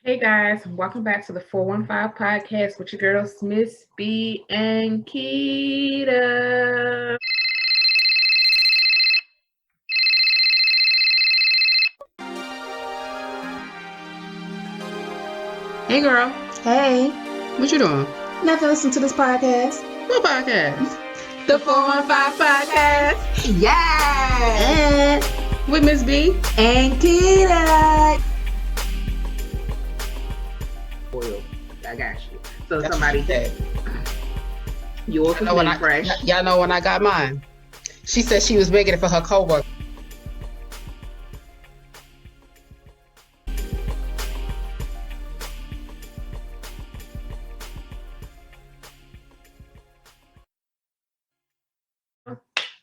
Hey guys, welcome back to the 415 podcast with your girls, Miss B and Keita. Hey girl, Hey, what you doing? never listened to this podcast. What podcast? The 415 podcast. Yeah. With Miss B And Kita. Oil. I got you. So somebody said yours was know when mini fresh. Y'all know when I got mine. She said she was making it for her coworker.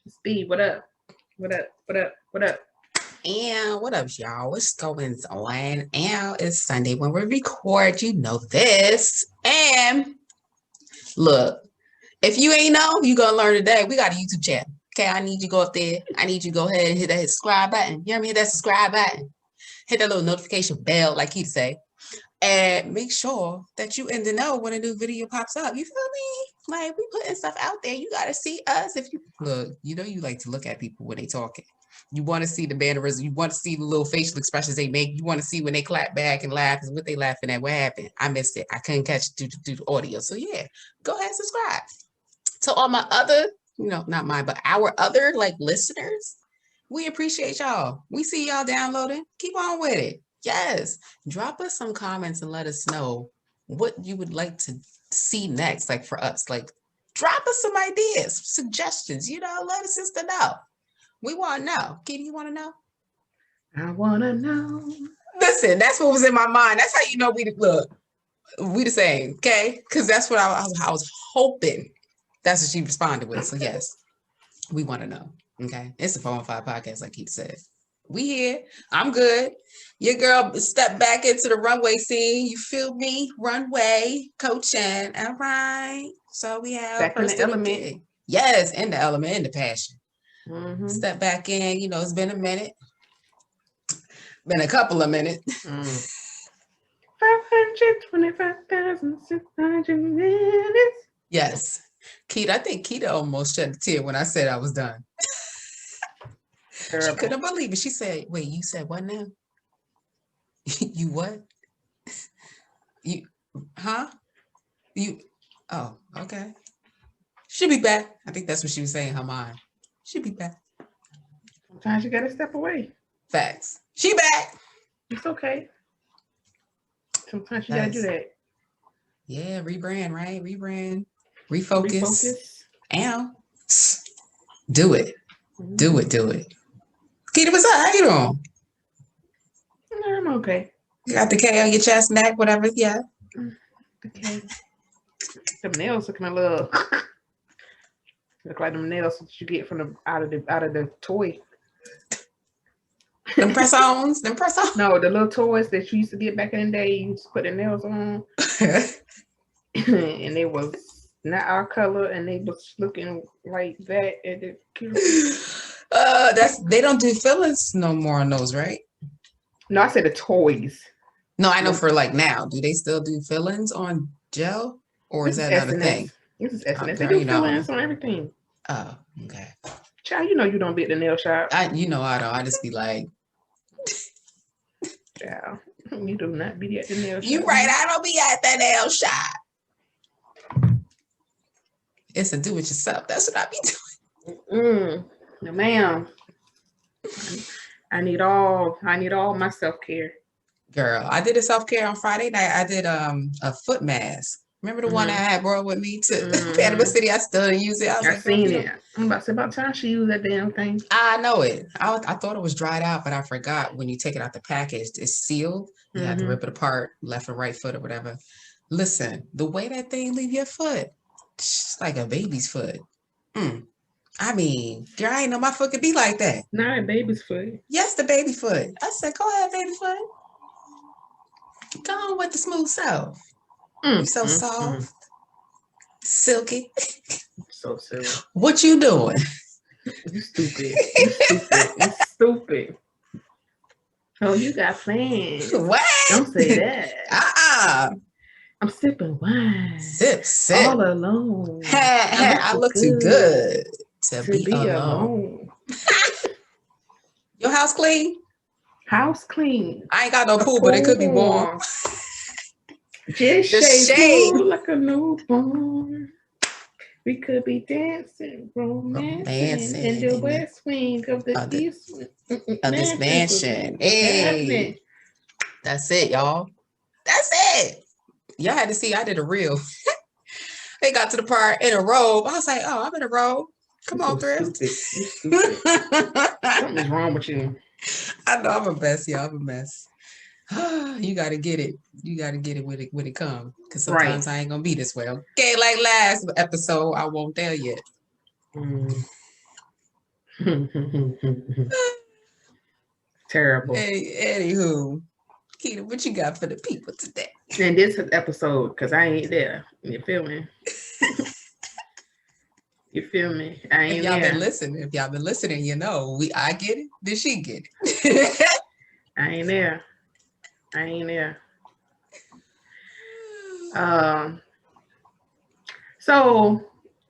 Miss B, what up? What up? What up? What up? And what up, y'all? What's going on? And it's Sunday when we record. You know this. And look, if you ain't know, you gonna learn today. We got a YouTube channel. Okay, I need you to go up there. I need you to go ahead and hit that subscribe button. You hear me? Hit that subscribe button. Hit that little notification bell, like he'd say. And make sure that you in the know when a new video pops up. You feel me? Like, we putting stuff out there. You gotta see us. If you look, you know you like to look at people when they talking. You want to see the mannerisms. You want to see the little facial expressions they make. You want to see when they clap back and laugh and what they laughing at. What happened? I missed it. I couldn't catch it due to the audio. So yeah, go ahead and subscribe. To all my other, not mine, but our other like listeners, we appreciate y'all. We see y'all downloading. Keep on with it. Yes. Drop us some comments and let us know what you would like to see next, like for us. Like, drop us some ideas, suggestions, let us sister know. We want to know. Kitty, you want to know? I wanna know. Listen, that's what was in my mind. That's how you know we the same, okay? Because that's what I was hoping. That's what she responded with. So yes, we want to know. Okay, it's a 415 podcast, like he said. We here. I'm good. Your girl stepped back into the runway scene. You feel me? Runway coaching. All right. So we have Back in the element. Yes, in the element, in the passion. Mm-hmm. Step back in. It's been a minute. Been a couple of minutes. 525,600 minutes. Yes. Keita, I think Keita almost shed a tear when I said I was done. She couldn't believe it. She said, wait, you said what now? You what? You, huh? Oh, okay. She'll be back. I think that's what she was saying in her mind. She'll be back. Sometimes you gotta step away. Facts. She back. It's okay. Sometimes you gotta do that. Yeah, rebrand, right? Rebrand. Refocus. And do it. Do it. Keita, what's up? How you doing? I'm okay. You got the K on your chest, neck, whatever. Yeah. Okay. Them nails looking a little look like them nails that you get from out of the toy. Them press-ons. No, the little toys that you used to get back in the day. You used to put the nails on, and they was not our color, and they was looking like that. And they don't do fillings no more on those, right? No, I said the toys. No, I know for like now. Do they still do fillings on gel, or is that not a thing? This is SNS. They do fillings on everything. Oh, okay. Child, you don't be at the nail shop. I don't. I just be like, child, you do not be at the nail shop. You right. I don't be at the nail shop. It's a do-it-yourself. That's what I be doing. No, ma'am. I need all my self-care. Girl, I did a self-care on Friday night. I did a foot mask. Remember the one I had brought with me to Panama City? I still didn't use it. I seen it. I'm about to say, about time she used that damn thing. I know it. I thought it was dried out, but I forgot when you take it out the package, it's sealed. You have to rip it apart, left or right foot or whatever. Listen, the way that thing leave your foot, it's like a baby's foot. I mean, girl, I ain't know my foot could be like that. Not a baby's foot. Yes, the baby foot. I said, go ahead, baby foot. Go on with the smooth self. You're so soft, silky. So silly. What you doing? You stupid. You stupid. Oh, you got plans. What? Don't say that. I'm sipping wine. Sip. All alone. I look too good to be alone. Your house clean? House clean. I ain't got no pool, but it could be warm. Just The shake shade. you like a newborn. We could be dancing, romancing in the west wing of the east of this mansion. Hey, that's it, y'all. That's it. Y'all had to see. I did a reel. They got to the part in a robe. I was like, "Oh, I'm in a robe. Come on, Thrift." Something's wrong with you. I know I'm a mess, y'all. I'm a mess. You gotta get it. You gotta get it when it comes. Because sometimes I ain't gonna be this way. Okay, like last episode, I won't tell you. Terrible. Hey, anywho, Keita, what you got for the people today? And this episode, because I ain't there. You feel me? You feel me? I ain't there. If y'all been listening, you know, I get it. Did she get it? I ain't there. So,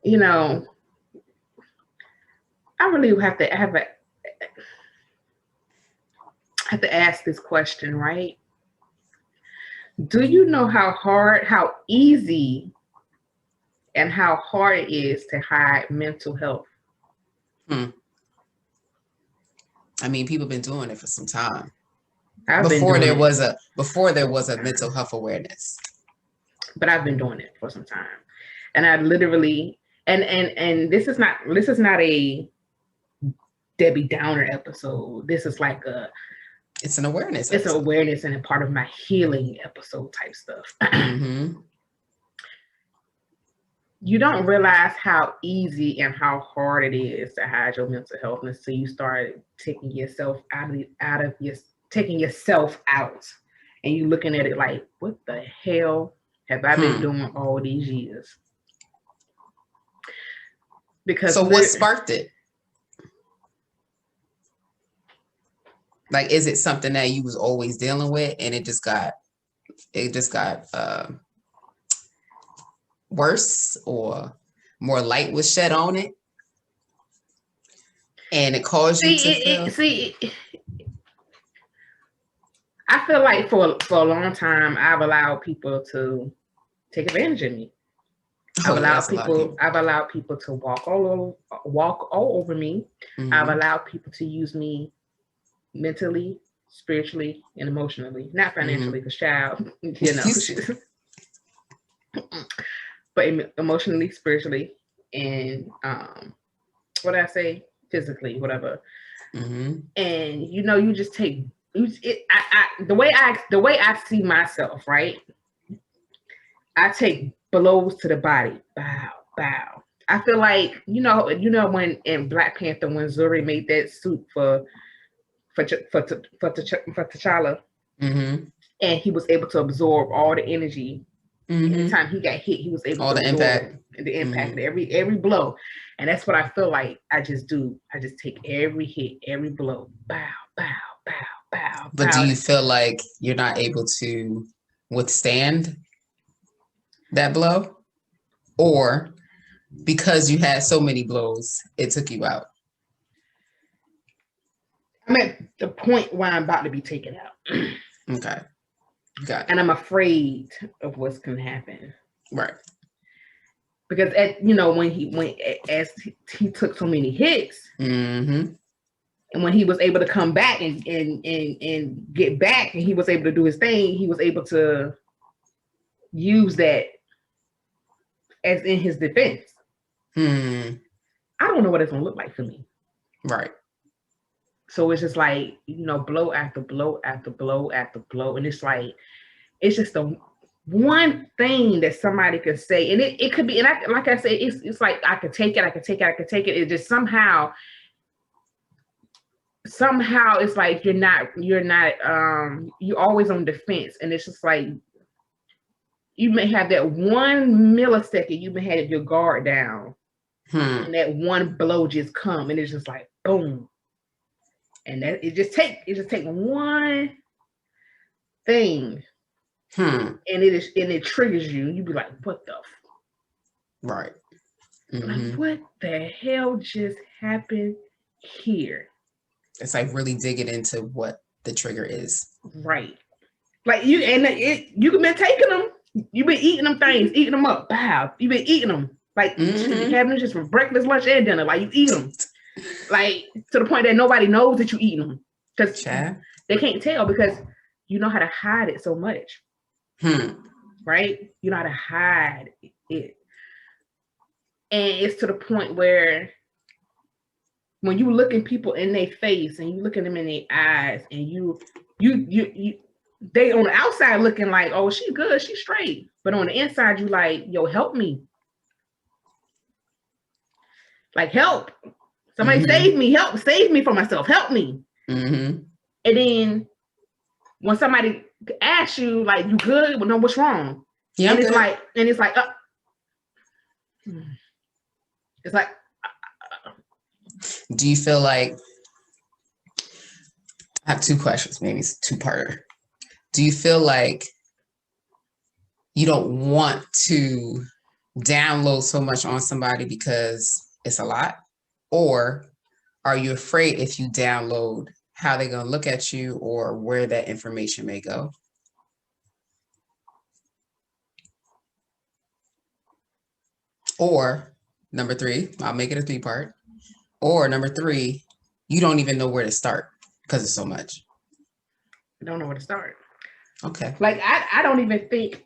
you know, I really have to ask this question, right? Do you know how easy and how hard it is to hide mental health? I mean, people have been doing it for some time. Before there was a mental health awareness. But I've been doing it for some time. And I literally and this is not a Debbie Downer episode. This is like it's an awareness. It's an awareness and a part of my healing episode type stuff. Mm-hmm. You don't realize how easy and how hard it is to hide your mental health until you start taking yourself taking yourself out, and you looking at it like, what the hell have I been doing all these years? Because what sparked it? Like, is it something that you was always dealing with and it just got worse, or more light was shed on it and it caused you to feel? I feel like for a long time I've allowed people to take advantage of me. I've allowed people to walk all over me. Mm-hmm. I've allowed people to use me mentally, spiritually, and emotionally. Not financially, because child, you know. But emotionally, spiritually, and what I say, physically, whatever. Mm-hmm. And you know, you just take it. The way I see myself, right? I take blows to the body. Bow, bow. I feel like you know when in Black Panther, when Zuri made that suit for T'Challa, mm-hmm. and he was able to absorb all the energy. Mm-hmm. Anytime he got hit, he was able to absorb the impact of every blow. And that's what I feel like I just do. I just take every hit, every blow. Bow, bow, bow, bow. But do you feel like you're not able to withstand that blow? Or because you had so many blows, it took you out? I'm at the point where I'm about to be taken out. Okay. Got it. And I'm afraid of what's going to happen. Right. Because when he took so many hits, mm-hmm. and when he was able to come back and get back, and he was able to do his thing, he was able to use that as in his defense. I don't know what it's going to look like for me. Right. So it's just like, blow after blow after blow after blow. And it's like, it's just the one thing that somebody could say. And it could be, and like I said, it's like, I could take it. It just somehow it's like, you're always on defense. And it's just like, you may have that 1 millisecond, you may have your guard down. And that one blow just come, and it's just like, boom. And that it just take one thing, and it triggers you. You be like, what the? Right. Like, what the hell just happened here? It's like really digging into what the trigger is. Right. Like you can been taking them. You've been eating them things, eating them up. Wow. You've been eating them. Like having them just for breakfast, lunch, and dinner. Like you eat them. Like to the point that nobody knows that you eating them. Because they can't tell because you know how to hide it so much. Right? You know how to hide it. And it's to the point where when you look at people in their face and you look at them in their eyes and you they on the outside looking like, oh, she good, she's straight. But on the inside, you like, yo, help me. Like, help. Somebody save me from myself. Help me. And then when somebody asks you, like, you good? Well, no, what's wrong? Yeah, and it's like, it's like, do you feel like, I have two questions, maybe it's two-parter. Do you feel like you don't want to download so much on somebody because it's a lot? Or are you afraid if you download how they're going to look at you or where that information may go? Or number three, I'll make it a three-part. Or number three, you don't even know where to start because it's so much. I don't know where to start. Okay. Like I don't even think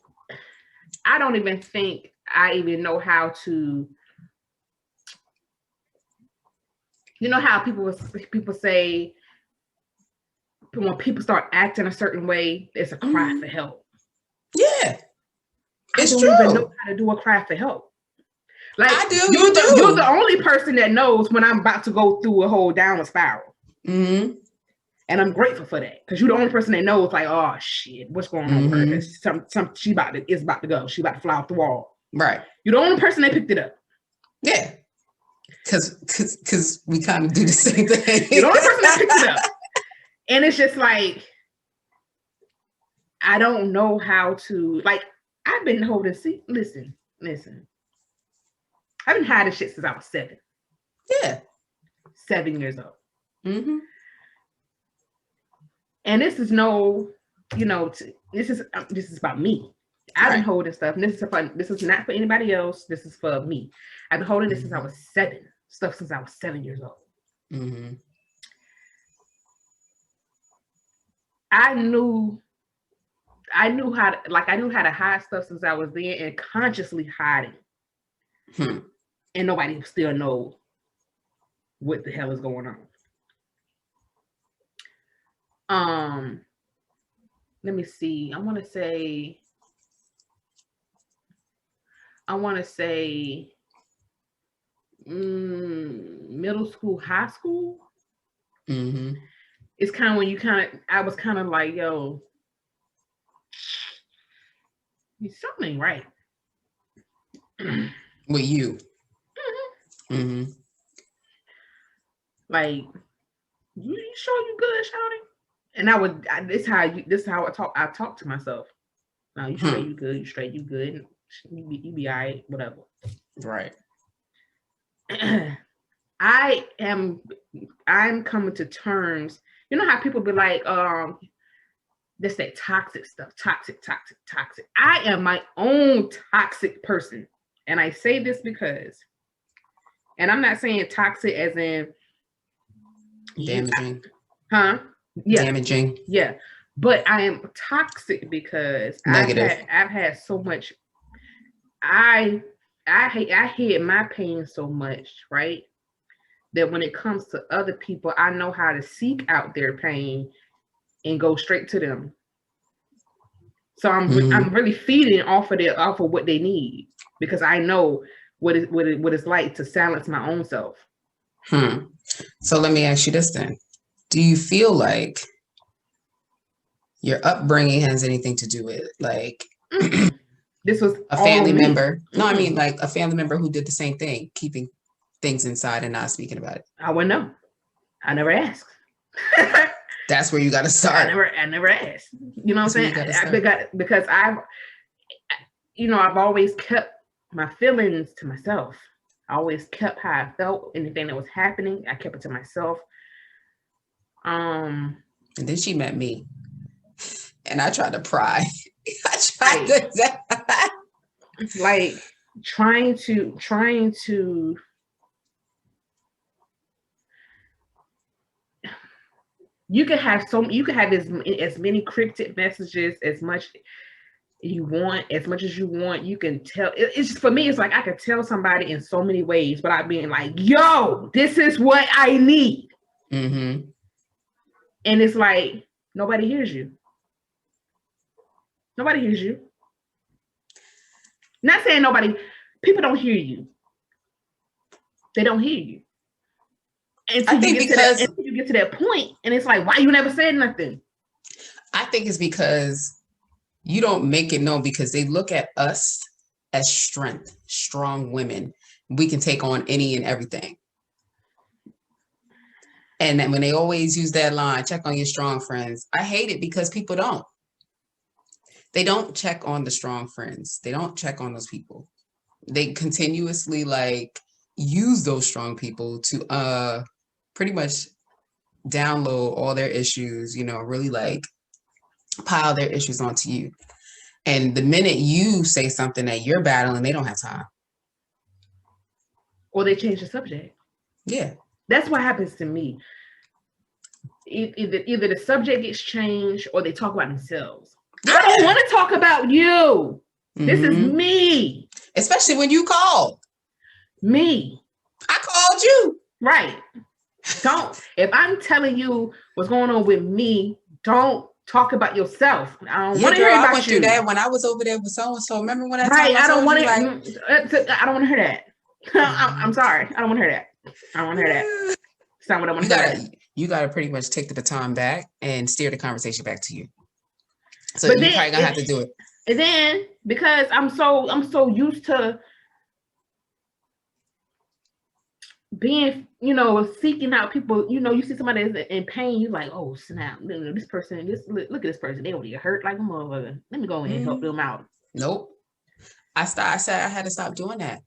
I even know how to. You know how people say when people start acting a certain way, it's a cry for help. Yeah, I don't even know how to do a cry for help. Like I do. You're the only person that knows when I'm about to go through a whole downward spiral. And I'm grateful for that because you're the only person that knows, like, oh shit, what's going on with her? It's about to go. She about to fly off the wall. Right. You're the only person that picked it up. Yeah. Because we kind of do the same thing. You're the only person that picked it up. And it's just like, I don't know how to, like, I've been holding, listen. I've been hiding shit since I was 7. Yeah. 7 years old. And this is no, this is about me. I've been holding stuff. And this is not for anybody else. This is for me. I've been holding this since I was 7. Stuff since I was 7 years old. I knew how to hide stuff since I was there and consciously hiding. And nobody still knows what the hell is going on. Let me see. I want to say middle school, high school. It's kind of when I was kind of like, yo, something ain't right. With you. Like, you sure you good, shawty? And this is how I talk to myself. No, you straight, you good, you straight, you good. You be all right, whatever. Right. I'm coming to terms. You know how people be like, that's that toxic stuff, toxic. I am my own toxic person. And I say this because, and I'm not saying toxic as in damaging. Yeah. Damaging. Yeah. But I am toxic because negative. I've had so much. I hid my pain so much, right? That when it comes to other people, I know how to seek out their pain and go straight to them. So I'm really feeding off of what they need because I know what it's like to silence my own self. So let me ask you this then. Do you feel like your upbringing has anything to do with it? Like this was a family member? No, I mean like a family member who did the same thing, keeping things inside and not speaking about it. I wouldn't know. I never asked. That's where you got to start. I never asked. You know what I'm saying? Because I've always kept my feelings to myself. I always kept how I felt. Anything that was happening, I kept it to myself. And then she met me, and I tried to pry. I tried to like trying to. You can have as many cryptic messages as much you want, as much as you want. You can tell. It's just, for me, it's like I could tell somebody in so many ways without being like, yo, this is what I need. Mm-hmm. And it's like, nobody hears you. Nobody hears you. Not saying people don't hear you. They don't hear you. Until you get to that point, and it's like, why you never said nothing? I think it's because you don't make it known, because they look at us as strong women. We can take on any and everything. And then when they always use that line, check on your strong friends, I hate it because people don't. They don't check on the strong friends. They don't check on those people. They continuously use those strong people to pretty much download all their issues, really pile their issues onto you. And the minute you say something that you're battling, they don't have time. Or they change the subject. Yeah. That's what happens to me. Either the subject gets changed or they talk about themselves. Yeah. I don't want to talk about you. Mm-hmm. This is me. Especially when you called. Me. I called you. Right. If I'm telling you what's going on with me, don't talk about yourself. I don't want to hear about you. I went through that when I was over there with so-and-so. Remember when I don't want to. I don't want to hear that. I'm sorry. I don't want to hear that. I don't want to hear that. It's not what I want to hear. You got to pretty much take the baton back and steer the conversation back to you. So you're probably gonna have to do it. And then because I'm so used to being, seeking out people, you see somebody that's in pain, you're like, oh snap, this person, look at this person, they already hurt like a motherfucker. Let me go in and help them out. Nope. I said I had to stop doing that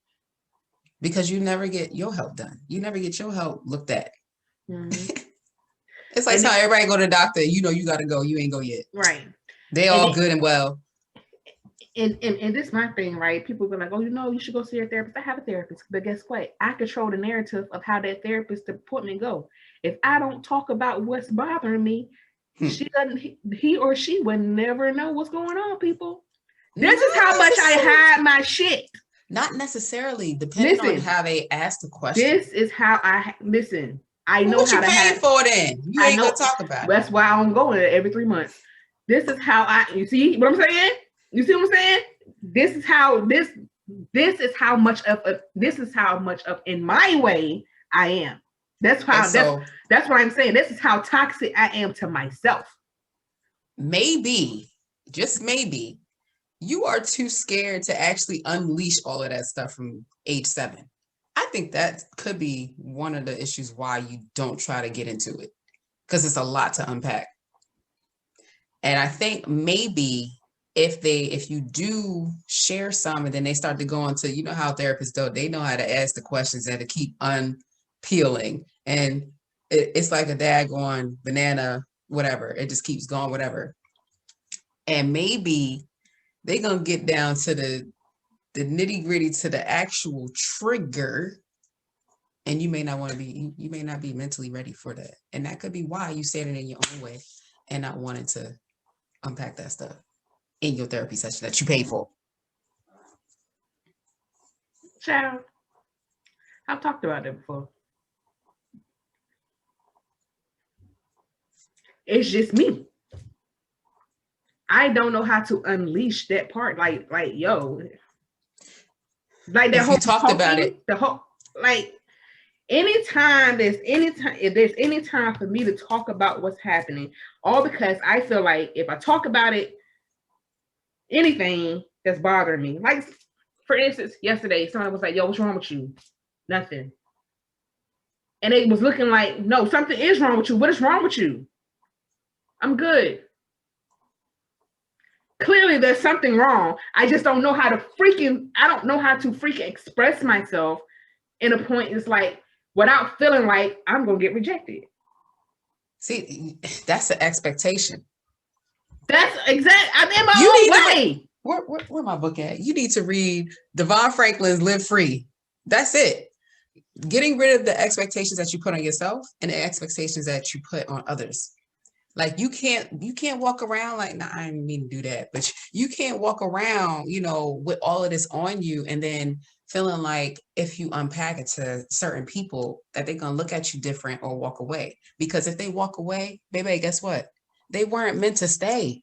because you never get your help done. You never get your help looked at. Mm-hmm. It's like how everybody go to the doctor, you got to go, you ain't go yet. Right. They all good and well. And this is my thing, right? People be like, oh, you should go see a therapist. I have a therapist, but guess what? I control the narrative of how that therapist appointment go. If I don't talk about what's bothering me, he or she would never know what's going on, people. This is how much I hide my shit. Not necessarily, depending on how they ask the question. This is how I know what how you to paying for then. You ain't gonna talk about it. That's why I'm going every 3 months. This is how you see what I'm saying? You see what I'm saying? This is how much of in my way I am. That's what I'm saying. This is how toxic I am to myself. Maybe, just maybe, you are too scared to actually unleash all of that stuff from age 7. I think that could be one of the issues why you don't try to get into it, because it's a lot to unpack. And I think maybe if you do share some and then they start to go into, how therapists do, they know how to ask the questions and to keep unpeeling. And it's like a daggone banana, whatever. It just keeps going, whatever. And maybe they're going to get down to the nitty gritty, to the actual trigger. And you may not be mentally ready for that. And that could be why you said it in your own way and not wanting to unpack that stuff in your therapy session that you pay for. Child, I've talked about it before. It's just me. I don't know how to unleash that part. Like yo, like that whole talked about it. The whole if there's any time for me to talk about what's happening, all because I feel like if I talk about it, anything that's bothering me, like for instance, yesterday somebody was like, yo, what's wrong with you? Nothing. And they was looking like, no, something is wrong with you. What is wrong with you? I'm good. Clearly there's something wrong. I just don't know how to freaking express myself in a point is like without feeling like I'm gonna get rejected. See, that's the expectation. That's exact. I'm in my own way. Where my book at? You need to read Devon Franklin's Live Free. That's it. Getting rid of the expectations that you put on yourself and the expectations that you put on others. Like you can't walk around like, nah, I didn't mean to do that, but you can't walk around, you know, with all of this on you and then feeling like if you unpack it to certain people that they're going to look at you different or walk away. Because if they walk away, baby, guess what? They weren't meant to stay.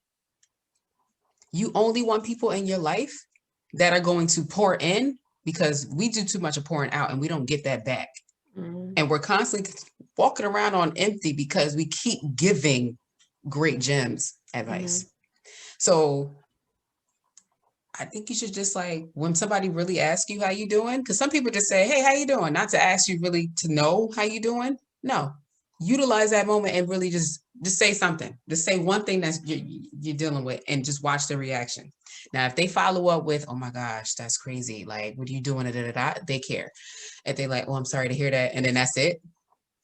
You only want people in your life that are going to pour in, because we do too much of pouring out and we don't get that back. Mm-hmm. And we're constantly walking around on empty because we keep giving great gems advice. Mm-hmm. So I think you should just like, when somebody really asks you how you doing, because some people just say, hey, how you doing? Not to ask you really to know how you doing. No, utilize that moment and really just say something. Just say one thing that you're dealing with and just watch the reaction. Now, if they follow up with, oh my gosh, that's crazy. Like, what are you doing? They care. If they like, oh, I'm sorry to hear that. And then that's it.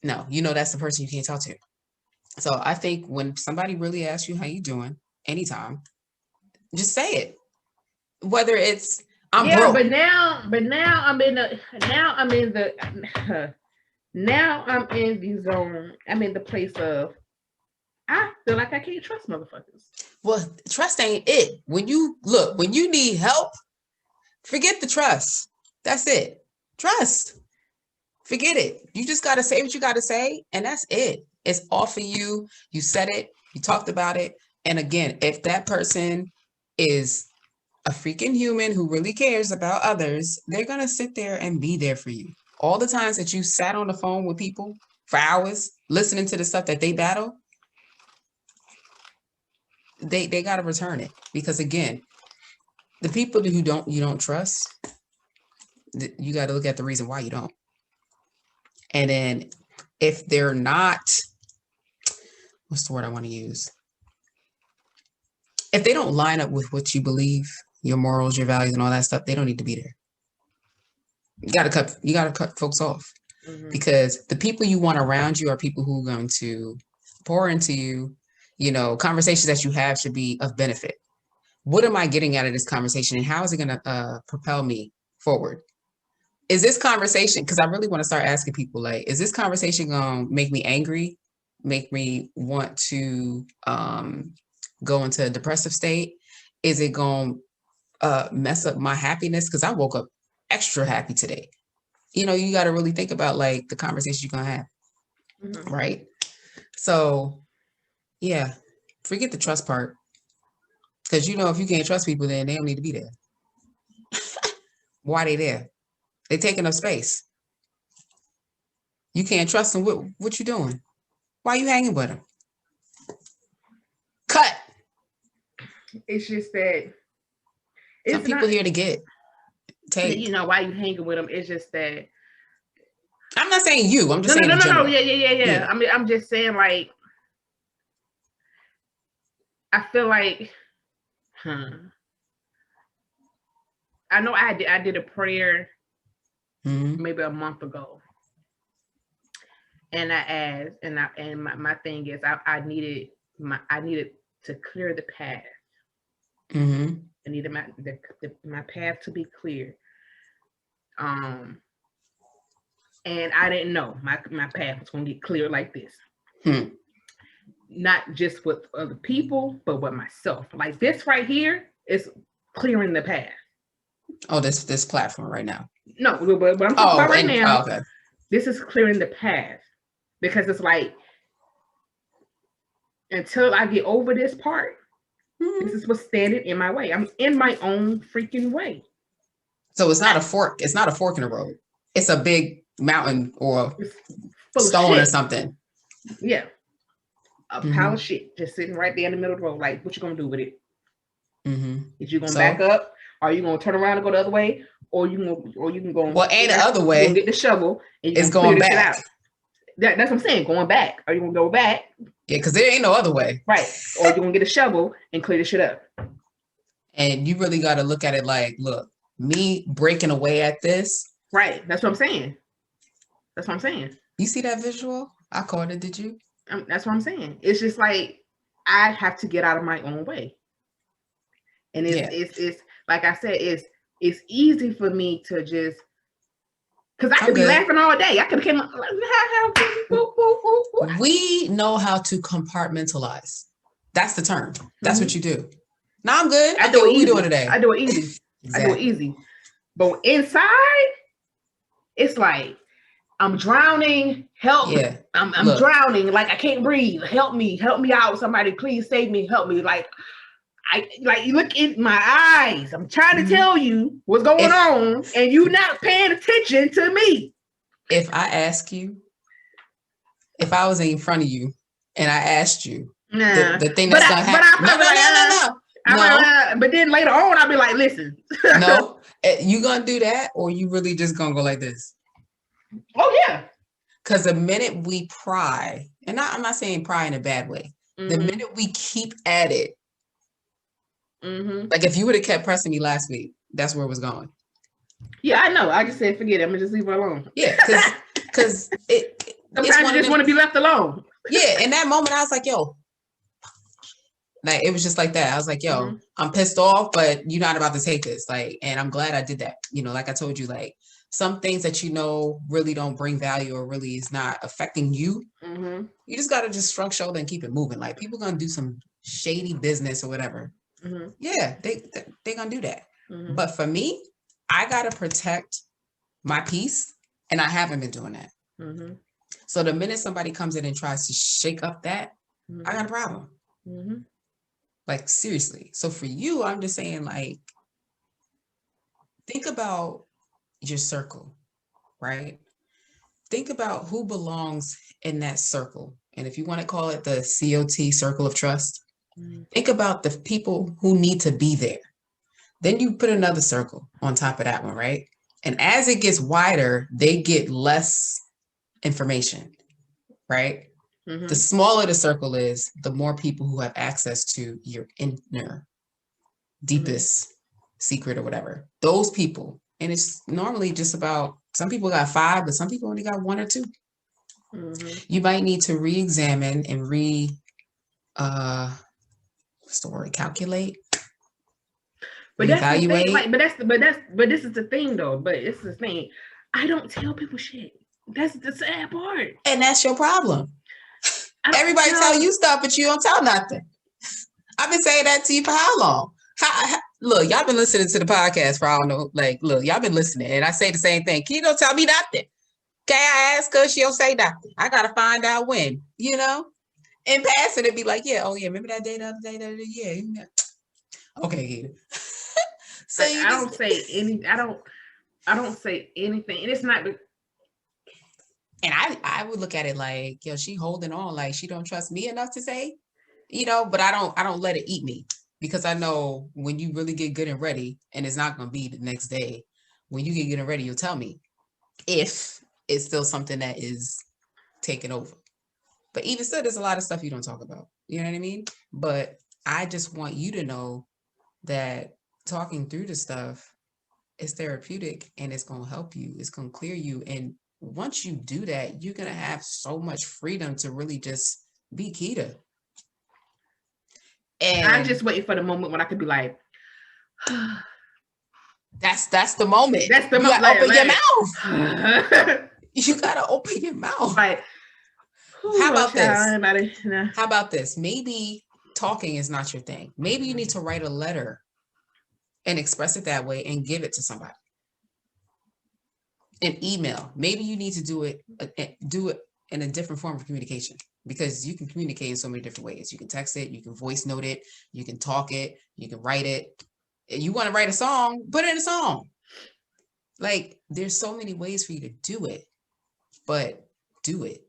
No, you know, that's the person you can't talk to. So I think when somebody really asks you how you doing, anytime, just say it. Whether it's I'm broke. But now I'm in the zone. I'm in the place of I feel like I can't trust motherfuckers. Well, trust ain't it. When you need help, forget the trust. That's it. Trust. Forget it. You just got to say what you got to say, and that's it. It's all for you. You said it. You talked about it. And again, if that person is a freaking human who really cares about others, they're going to sit there and be there for you. All the times that you sat on the phone with people for hours, listening to the stuff that they battle, they got to return it. Because again, the people who you don't trust, you got to look at the reason why you don't. And then if they're not, what's the word I want to use? If they don't line up with what you believe, your morals, your values, and all that stuff, they don't need to be there. You got to cut folks off. Mm-hmm. Because the people you want around you are people who are going to pour into you. You know, conversations that you have should be of benefit. What am I getting out of this conversation, and how is it going to propel me forward? Is this conversation, because I really want to start asking people, like, is this conversation going to make me angry, make me want to go into a depressive state? Is it going to mess up my happiness? Because I woke up extra happy today. You know, you got to really think about like the conversation you're going to have. Mm-hmm. Right? So, yeah, forget the trust part. Because, you know, if you can't trust people, then they don't need to be there. Why they there? They taking up space. You can't trust them. What you doing? Why you hanging with them? Cut. It's just that some people here to take. You know why you hanging with them? It's just that. I'm not saying you. I'm just saying no. Yeah. I mean, I'm just saying like. I feel like. I know I did a prayer. Mm-hmm. Maybe a month ago, and I asked, and my thing is, I needed to clear the path. Mm-hmm. I needed my path to be clear. And I didn't know my path was going to get clear like this. Not just with other people, but with myself. Like this right here is clearing the path. Oh, this platform right now. No, but I'm talking about right now. Okay. This is clearing the path, because it's like until I get over this part, this is what's standing in my way. I'm in my own freaking way. So it's not a fork. It's not a fork in the road. It's a big mountain or stone or something. Yeah, a pile of shit just sitting right there in the middle of the road. Like, what you gonna do with it? Is you gonna back up? Are you gonna turn around and go the other way? Or you can go. Well, and the other way. Get the shovel and it's going back. That's what I'm saying. Going back. Are you gonna go back? Yeah, because there ain't no other way. Right. Or you're gonna get a shovel and clear the shit up. And you really got to look at it like, look, me breaking away at this. Right. That's what I'm saying. That's what I'm saying. You see that visual? I caught it. Did you? That's what I'm saying. It's just like I have to get out of my own way. And it's like I said, it's easy for me to just, because I could be laughing all day. I could have came up like, we know how to compartmentalize. That's the term. That's what you do. Now I'm good. I do it easy. We doing today. I do it easy. Exactly. I do it easy. But inside, it's like I'm drowning. Help! Yeah. I'm drowning. Like I can't breathe. Help me out. Somebody, please save me. Help me. Like you look in my eyes. I'm trying to tell you what's going on, and you not paying attention to me. If I ask you, if I was in front of you and I asked you, the thing that's gonna happen. No. But then later on, I'll be like, listen. No, you gonna do that, or you really just gonna go like this? Oh yeah. Because the minute we pry, and I'm not saying pry in a bad way, the minute we keep at it, like if you would have kept pressing me last week, that's where it was going. Yeah, I know. I just said forget it. I'm gonna just leave it alone. Yeah, because sometimes you just want to be left alone. Yeah, in that moment, I was like, yo. Like it was just like that. I was like, yo, I'm pissed off, but you're not about to take this. Like, and I'm glad I did that. You know, like I told you, like some things that you know really don't bring value or really is not affecting you. You just gotta just shrug shoulder and keep it moving. Like people gonna do some shady business or whatever. Yeah, they gonna do that. But for me, I gotta protect my peace, and I haven't been doing that. So the minute somebody comes in and tries to shake up that, I got a problem. Like seriously. So for you, I'm just saying, like, think about your circle, right? Think about who belongs in that circle. And if you want to call it the COT, circle of trust, think about the people who need to be there. Then you put another circle on top of that one, right? And as it gets wider, they get less information, right? The smaller the circle is, the more people who have access to your inner, deepest secret or whatever. Those people. And it's normally just about, some people got 5, but some people only got 1 or 2. You might need to re-examine and calculate. But that's the thing, like, but this is the thing though. But it's the thing. I don't tell people shit. That's the sad part. And that's your problem. Everybody tell you stuff, but you don't tell nothing. I've been saying that to you for how long? Look, y'all been listening to the podcast for I don't know. Like, look, y'all been listening, and I say the same thing. Key don't tell me nothing. Okay, I ask her, she don't say nothing. I gotta find out when, you know. In passing, it'd be like, yeah, oh yeah, remember that day the other day? Yeah. Okay, Keita. So I don't say anything, and it's not. And I would look at it like, yo, she holding on, like she don't trust me enough to say, you know, but I don't let it eat me, because I know when you really get good and ready, and it's not going to be the next day, when you get good and ready, you'll tell me if it's still something that is taking over. But even still, there's a lot of stuff you don't talk about. You know what I mean? But I just want you to know that talking through the stuff is therapeutic, and it's going to help you. It's going to clear you. And once you do that, you're going to have so much freedom to really just be Keita. And I'm just waiting for the moment when I could be like, that's the moment. That's the moment. Open your mouth. You gotta open your mouth. Right. How about this? How about this? Maybe talking is not your thing. Maybe you need to write a letter and express it that way and give it to somebody. An email. Maybe you need to do it in a different form of communication, because you can communicate in so many different ways. You can text it, you can voice note it, you can talk it, you can write it. You want to write a song, put it in a song. Like, there's so many ways for you to do it, but do it.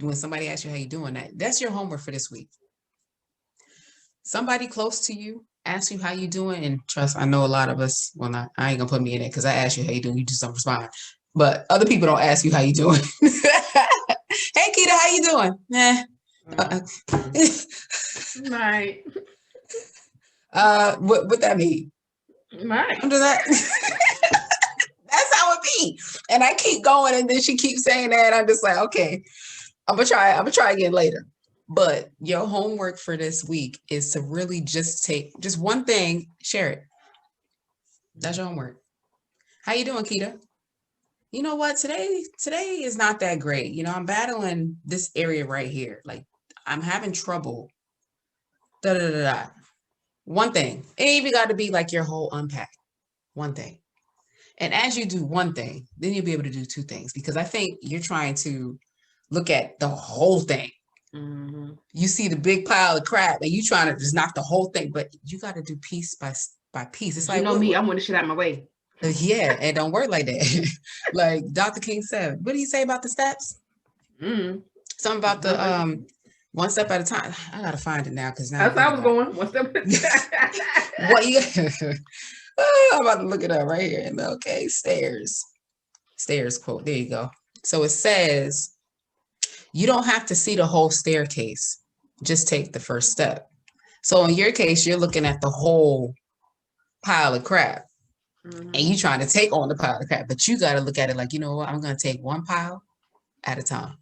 When somebody asks you how you doing, that's your homework for this week. Somebody close to you asks you how you doing, and trust, I know a lot of us, I ain't gonna put me in it, because I ask you how you doing, you just don't respond. But other people don't ask you how you doing. doing? Nah. Right. What that mean? Right. Under that. That's how it be. And I keep going, and then she keeps saying that. I'm just like, okay, I'm gonna try again later. But your homework for this week is to really just take just one thing, share it. That's your homework. How you doing, Keita? You know what? Today is not that great. You know, I'm battling this area right here. Like, I'm having trouble. Da da da da. One thing. It ain't even got to be like your whole unpack. One thing. And as you do one thing, then you'll be able to do two things, because I think you're trying to look at the whole thing. Mm-hmm. You see the big pile of crap and you trying to just knock the whole thing, but you got to do piece by piece. It's like, you know me, I want the shit out of my way. Yeah, and don't work like that. Like Dr. King said, what do you say about the steps? Mm-hmm. Something about the one step at a time. I gotta find it now because now that's how I was going. One step at a time. What you I'm about to look it up right here. Okay, stairs quote. There you go. So it says, you don't have to see the whole staircase. Just take the first step. So in your case, you're looking at the whole pile of crap. Mm-hmm. And you trying to take on the pile of crap, but you got to look at it like, you know what? I'm going to take one pile at a time.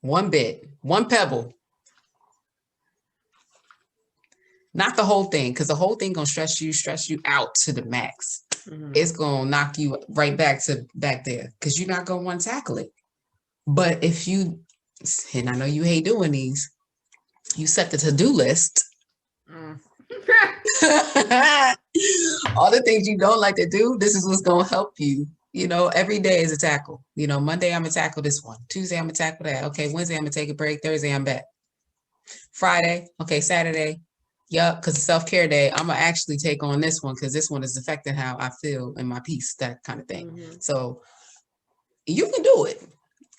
One bit, one pebble. Not the whole thing, because the whole thing going to stress you out to the max. Mm-hmm. It's going to knock you right back there, because you're not going to want to tackle it. But if you, and I know you hate doing these, you set the to-do list. All the things you don't like to do, this is what's going to help you. You know, every day is a tackle. You know, Monday, I'm going to tackle this one. Tuesday, I'm going to tackle that. Okay, Wednesday, I'm going to take a break. Thursday, I'm back. Friday, okay, Saturday. Yup, because it's self-care day, I'm going to actually take on this one because this one is affecting how I feel in my peace, that kind of thing. Mm-hmm. So you can do it.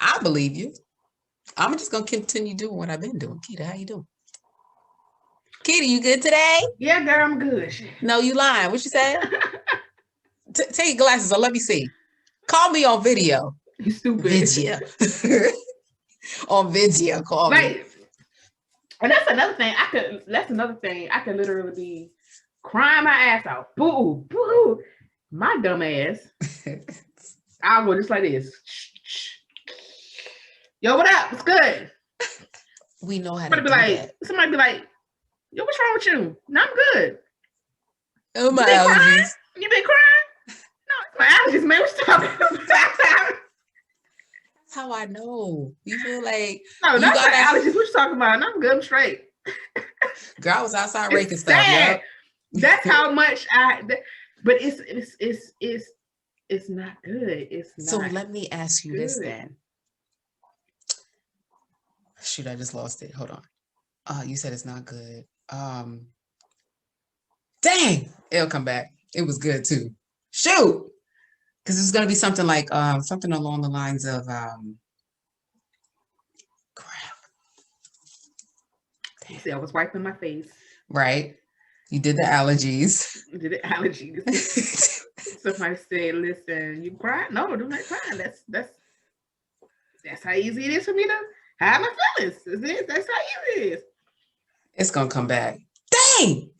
I believe you. I'm just going to continue doing what I've been doing. Keita, how you doing? Keita, you good today? Yeah, girl, I'm good. No, you lying. What you say? Take your glasses on. Let me see. Call me on video. You stupid. Video. On video, call me. And that's another thing. I could literally be crying my ass out. Boo, boo. My dumb ass. I'll go just like this. Yo, what up? It's good. We know how somebody to do that. Somebody be like, yo, what's wrong with you? No, I'm good. Oh, my allergies. You been crying? No, it's my allergies, man. What you talking about? That's how I know. You feel like no, that's my allergies. What you talking about? No, I'm good. I'm straight. Girl, I was outside raking stuff. Yep. That's how much but it's not good. It's not. So let me ask you this then. Shoot, I just lost it. Hold on. You said it's not good. Dang, it'll come back. It was good too. Shoot, because it's gonna be something like something along the lines of crap. You see, I was wiping my face. Right. You did the allergies. Somebody said, "Listen, you cry? No, do not cry. That's how easy it is for me to hide my feelings. That's how easy it is." It's gonna come back. Dang.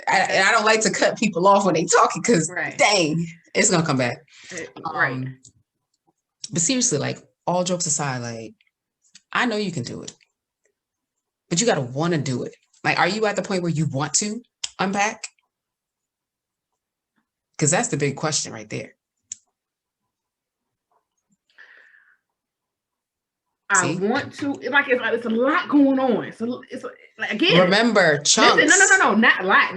I don't like to cut people off when they talking because dang, it's gonna come back. Right. But seriously, like all jokes aside, like I know you can do it, but you gotta want to do it. Like, are you at the point where you want to unpack? Because that's the big question right there. I want to. It's a lot going on. So it's like, again. Remember, chunks. Listen, no, not a lot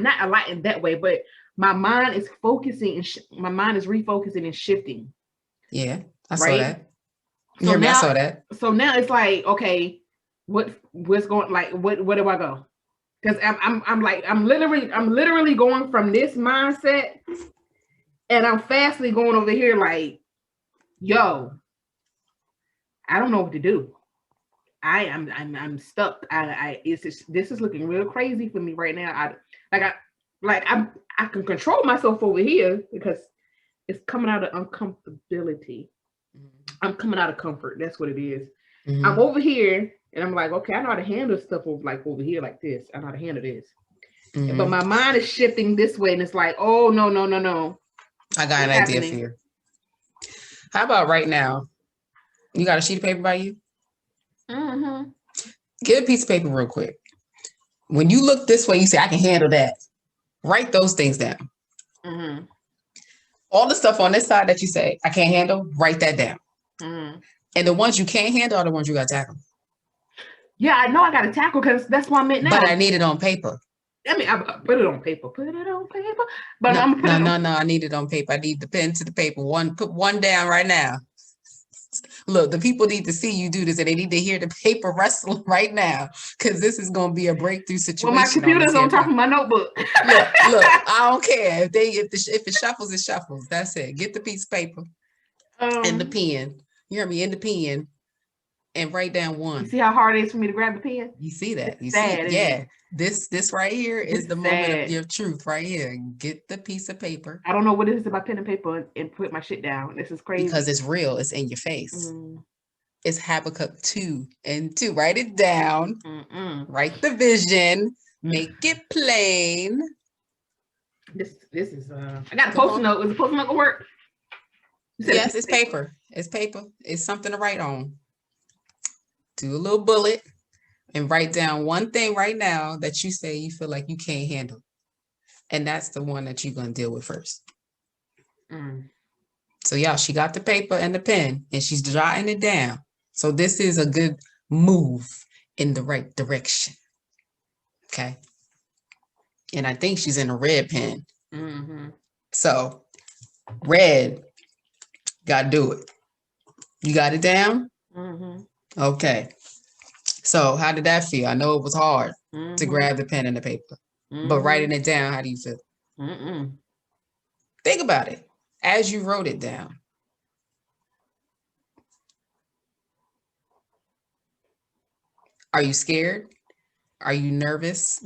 in that way. But my mind is focusing, and my mind is refocusing and shifting. Yeah, I saw that. So I saw that. So now it's like, okay, what's going? Like, where do I go? Because I'm literally going from this mindset, and I'm fastly going over here like, yo, I don't know what to do. I'm stuck. This is looking real crazy for me right now. I can control myself over here because it's coming out of uncomfortability. I'm coming out of comfort. That's what it is. I'm over here and I'm like, okay, I know how to handle stuff over here like this. I know how to handle this. But my mind is shifting this way and it's like, oh, no. I got an idea for you. How about right now? You got a sheet of paper by you? Get a piece of paper real quick. When you look this way, you say, I can handle that. Write those things down. All the stuff on this side that you say, I can't handle, write that down. And the ones you can't handle are the ones you got to tackle. Yeah, I know I got to tackle because that's what I meant now. But I need it on paper. I mean, I put it on paper. But no, I'm gonna put I need it on paper. I need the pen to the paper. Put one down right now. Look, the people need to see you do this, and they need to hear the paper wrestle right now because this is going to be a breakthrough situation. Well, my computer's on top of my notebook. look, I don't care if it shuffles, it shuffles. That's it. Get the piece of paper and the pen. You hear me? In the pen, and write down one. You see how hard it is for me to grab the pen? You see that? You sad, see? Yeah. This right here is the moment of your truth right here. Get the piece of paper. I don't know what it is about pen and paper and put my shit down. This is crazy. Because it's real. It's in your face. It's Habakkuk 2 and 2. Write it down. Write the vision. Make it plain. This is I got a post-it note. Is a post-it note gonna work? Yes, it's paper. It's paper. It's something to write on. Do a little bullet. And write down one thing right now that you say you feel like you can't handle. And that's the one that you're going to deal with first. So, y'all, she got the paper and the pen, and she's jotting it down. So this is a good move in the right direction. Okay. And I think she's in a red pen. So, red, got to do it. You got it down? Okay. So how did that feel? I know it was hard to grab the pen and the paper, but writing it down, how do you feel? Think about it as you wrote it down. Are you scared? Are you nervous?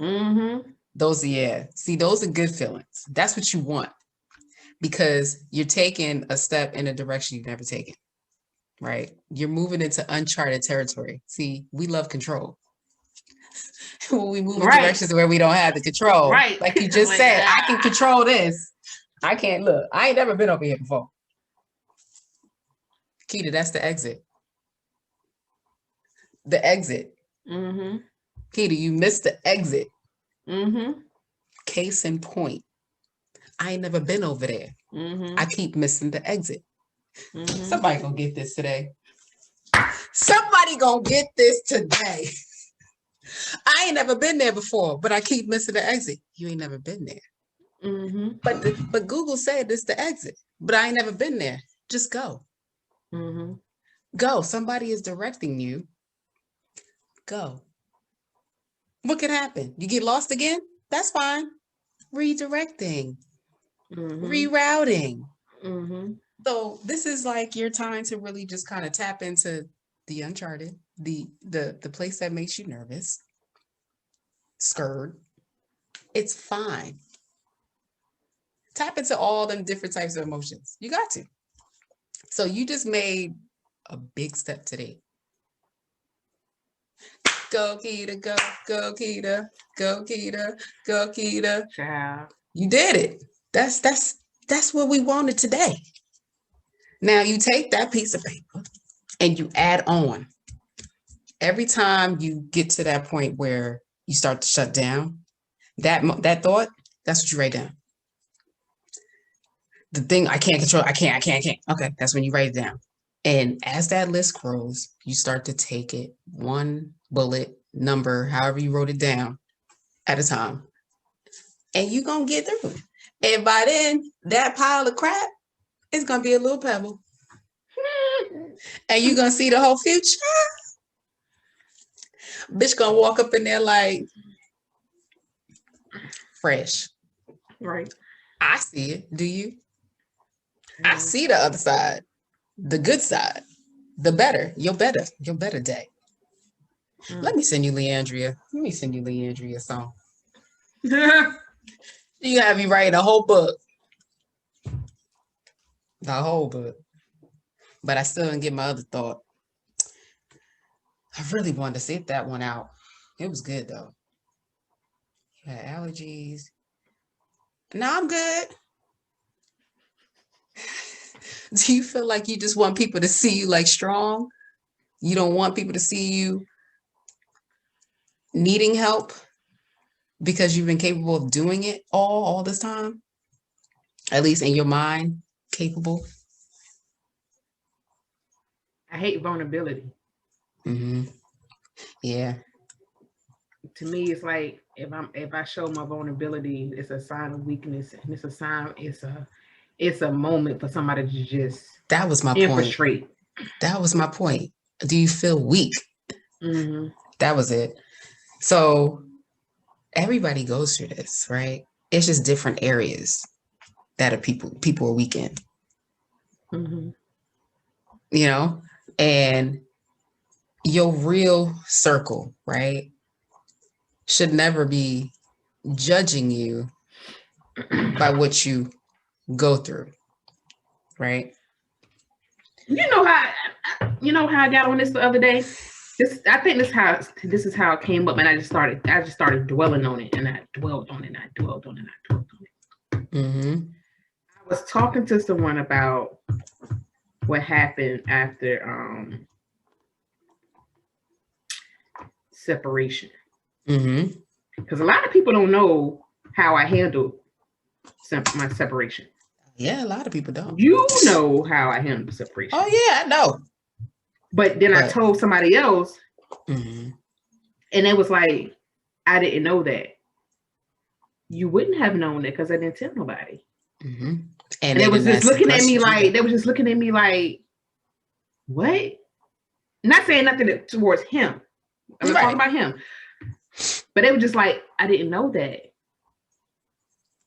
Those are good feelings. That's what you want because you're taking a step in a direction you've never taken. Right? You're moving into uncharted territory. See, we love control. When we move in directions where we don't have the control. Right. Like you just said, I can control this. I can't look. I ain't never been over here before. Keita, that's the exit. The exit. Keita, you missed the exit. Case in point. I ain't never been over there. I keep missing the exit. Somebody gonna get this today. Somebody gonna get this today. I ain't never been there before, but I keep missing the exit. You ain't never been there. But Google said this the exit, but I ain't never been there. Just go. Go. Somebody is directing you. Go. What could happen? You get lost again? That's fine. Redirecting. Rerouting. So this is like your time to really just kind of tap into the uncharted, the place that makes you nervous, scared. It's fine. Tap into all them different types of emotions. You got to. So you just made a big step today. Go Keita, go Keita, go Keita, go Keita. Child. You did it. That's what we wanted today. Now you take that piece of paper and you add on. Every time you get to that point where you start to shut down, that thought, that's what you write down. The thing I can't control, I can't. Okay, that's when you write it down. And as that list grows, you start to take it one bullet, number, however you wrote it down at a time. And you're going to get through it. And by then, that pile of crap is going to be a little pebble. And you're going to see the whole future. Bitch going to walk up in there like fresh. Right. I see it. Do you? I see the other side, the good side, the better, your better day. Let me send you Leandria. Let me send you Leandria a song. You have me writing a whole book. The whole book. But I still didn't get my other thought. I really wanted to sit that one out. It was good though. You had allergies. No, I'm good. Do you feel like you just want people to see you like strong? You don't want people to see you needing help because you've been capable of doing it all this time? At least in your mind, capable? I hate vulnerability. Mm-hmm. Yeah. To me, it's like if I show my vulnerability, it's a sign of weakness, and it's a sign. It's a moment for somebody to just that was my infiltrate. Point. That was my point. Do you feel weak? Mm-hmm. That was it. So everybody goes through this, right? It's just different areas that are people are weak in. Mm-hmm. You know, and your real circle, right, should never be judging you by what you go through, right? You know how I got on this the other day. I think this is how it came up, and I just started dwelling on it, and I dwelled on it. Mm-hmm. I was talking to someone about what happened after separation. Mm-hmm. Because a lot of people don't know how I handled my separation. Yeah, a lot of people don't. You know how I handled separation. Oh yeah, I know. But then I told somebody else, mm-hmm. and it was like, I didn't know that. You wouldn't have known it because I didn't tell nobody. Mm-hmm. And they was just looking at me like, what? Not saying nothing towards him. I'm not talking about him. But they were just like, I didn't know that.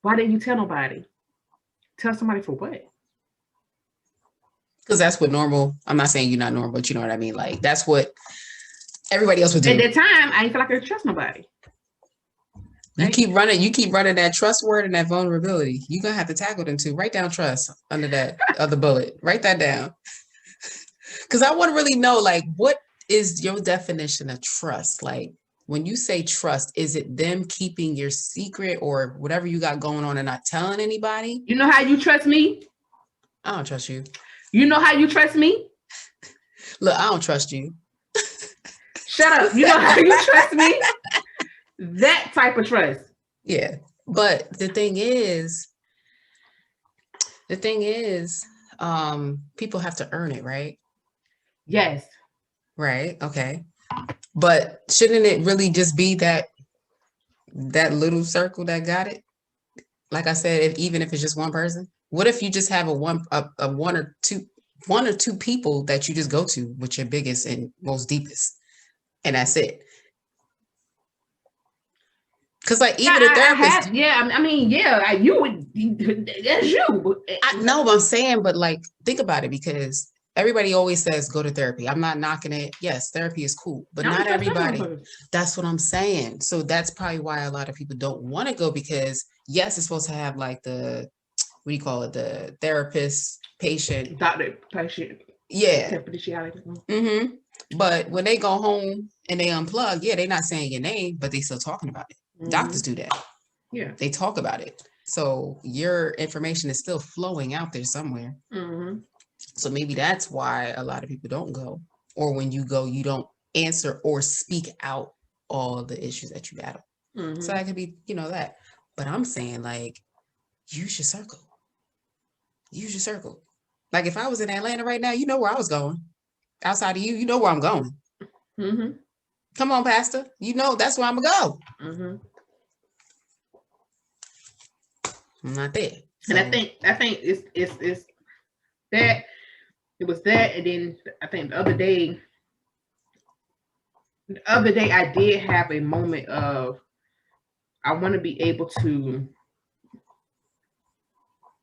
Why didn't you tell nobody? Tell somebody for what? Because that's what normal. I'm not saying you're not normal, but you know what I mean. Like that's what everybody else would do. At that time, I didn't feel like I could trust nobody. You keep running that trust word and that vulnerability. You're gonna have to tackle them too. Write down trust under that other bullet. Write that down. Because I want to really know, like, what is your definition of trust? Like, when you say trust, is it them keeping your secret or whatever you got going on and not telling anybody? You know how you trust me? I don't trust you. You know how you trust me? Look, I don't trust you. Shut up. You know how you trust me? That type of trust. Yeah. But the thing is, people have to earn it, right? Yes. Right. Okay. But shouldn't it really just be that little circle that got it? Like I said, even if it's just one person, what if you just have a one or two people that you just go to with your biggest and most deepest, and that's it? Because like even a therapist, you would. That's you. I know what I'm saying, but like think about it, because everybody always says go to therapy. I'm not knocking it. Yes, therapy is cool, but not everybody. That's what I'm saying. So that's probably why a lot of people don't want to go, because yes, it's supposed to have like the, what do you call it? The therapist, patient, doctor, patient. Yeah. Mm-hmm. But when they go home and they unplug, yeah, they're not saying your name, but they still talking about it. Mm-hmm. Doctors do that. Yeah. They talk about it. So your information is still flowing out there somewhere. Mm-hmm. So maybe that's why a lot of people don't go. Or when you go, you don't answer or speak out all the issues that you battle. Mm-hmm. So that could be, that. But I'm saying, like, use your circle. Use your circle. Like if I was in Atlanta right now, you know where I was going. Outside of you, you know where I'm going. Mm-hmm. Come on, Pastor. You know that's where I'm going to go. Mm-hmm. I'm not there. So. And I think it's that. It was that, and then I think the other day I did have a moment of, I want to be able to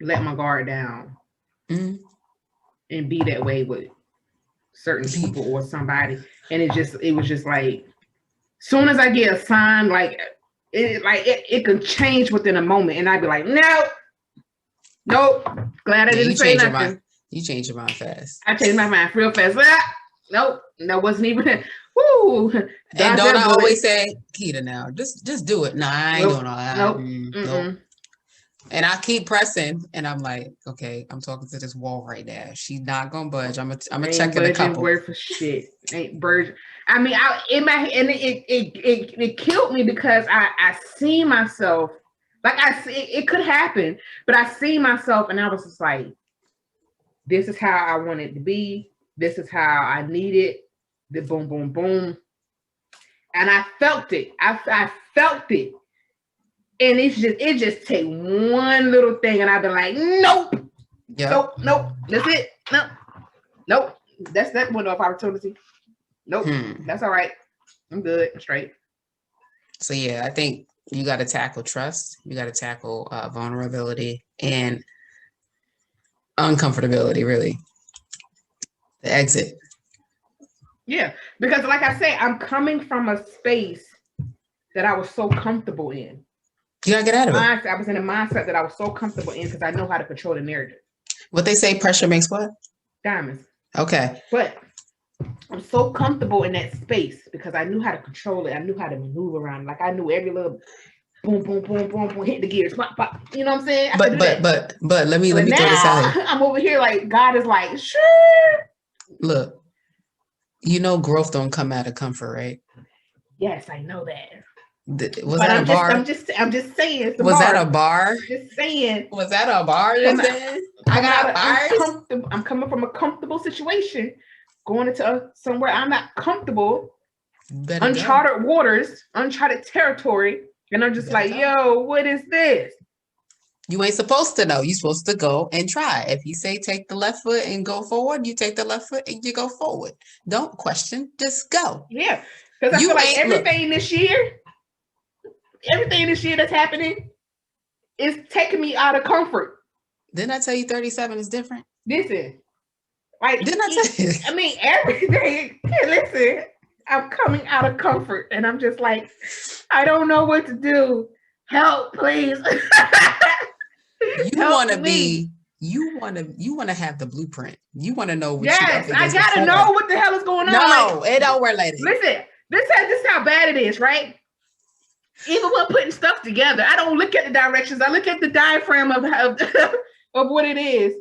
let my guard down, mm-hmm. and be that way with certain people or somebody. And it was just like, soon as I get a sign, it can change within a moment, and I'd be like, nope, glad I didn't say nothing. You change your mind fast. I changed my mind real fast. Nope, that wasn't even Woo. And don't I always say, Keita, now just do it. No, I ain't doing all that. Nope. Nope. And I keep pressing, and I'm like, okay, I'm talking to this wall right now. She's not gonna budge. I'm gonna check in a couple. Word for shit. Ain't budge. I mean, it killed me because I see myself. Like it could happen, but I see myself, and I was just like, this is how I want it to be. This is how I need it. The boom, boom, boom. And I felt it. I felt it. And it just take one little thing, and I've been like, nope. Yep. Nope. That's it. Nope. That's that window of opportunity. Nope. That's all right. I'm good. I'm straight. So yeah, I think you got to tackle trust. You got to tackle vulnerability and uncomfortability, really. The exit. Yeah, because like I say, I'm coming from a space that I was so comfortable in. You gotta get out of it. I was in a mindset that I was so comfortable in because I know how to control the narrative. What they say, pressure makes what? Diamonds. Okay. But I'm so comfortable in that space because I knew how to control it. I knew how to maneuver around. Like I knew every little boom, boom, boom, boom, boom, hit the gears, pop, pop. You know what I'm saying? But let me throw this out here. I'm over here like God is like, sure. Look, you know growth don't come out of comfort, right? Yes, I know that. Was that a bar? I'm just saying. Was that a bar? Just saying. Was that a bar? I got bars. I'm coming from a comfortable situation, going into somewhere I'm not comfortable, uncharted waters, uncharted territory, and I'm just like, yo, what is this? You ain't supposed to know. You're supposed to go and try. If you say take the left foot and go forward, you take the left foot and you go forward. Don't question, just go. Yeah, because I feel like everything this year that's happening is taking me out of comfort. Didn't I tell you 37 is different? Listen, like didn't I tell you? I mean, everything. Listen, I'm coming out of comfort, and I'm just like, I don't know what to do. Help, please. You want to have the blueprint. You want to know what I gotta know what the hell is going on. No, it don't work like that. Listen, this is how bad it is, right? Even when putting stuff together, I don't look at the directions. I look at the diaphragm of what it is.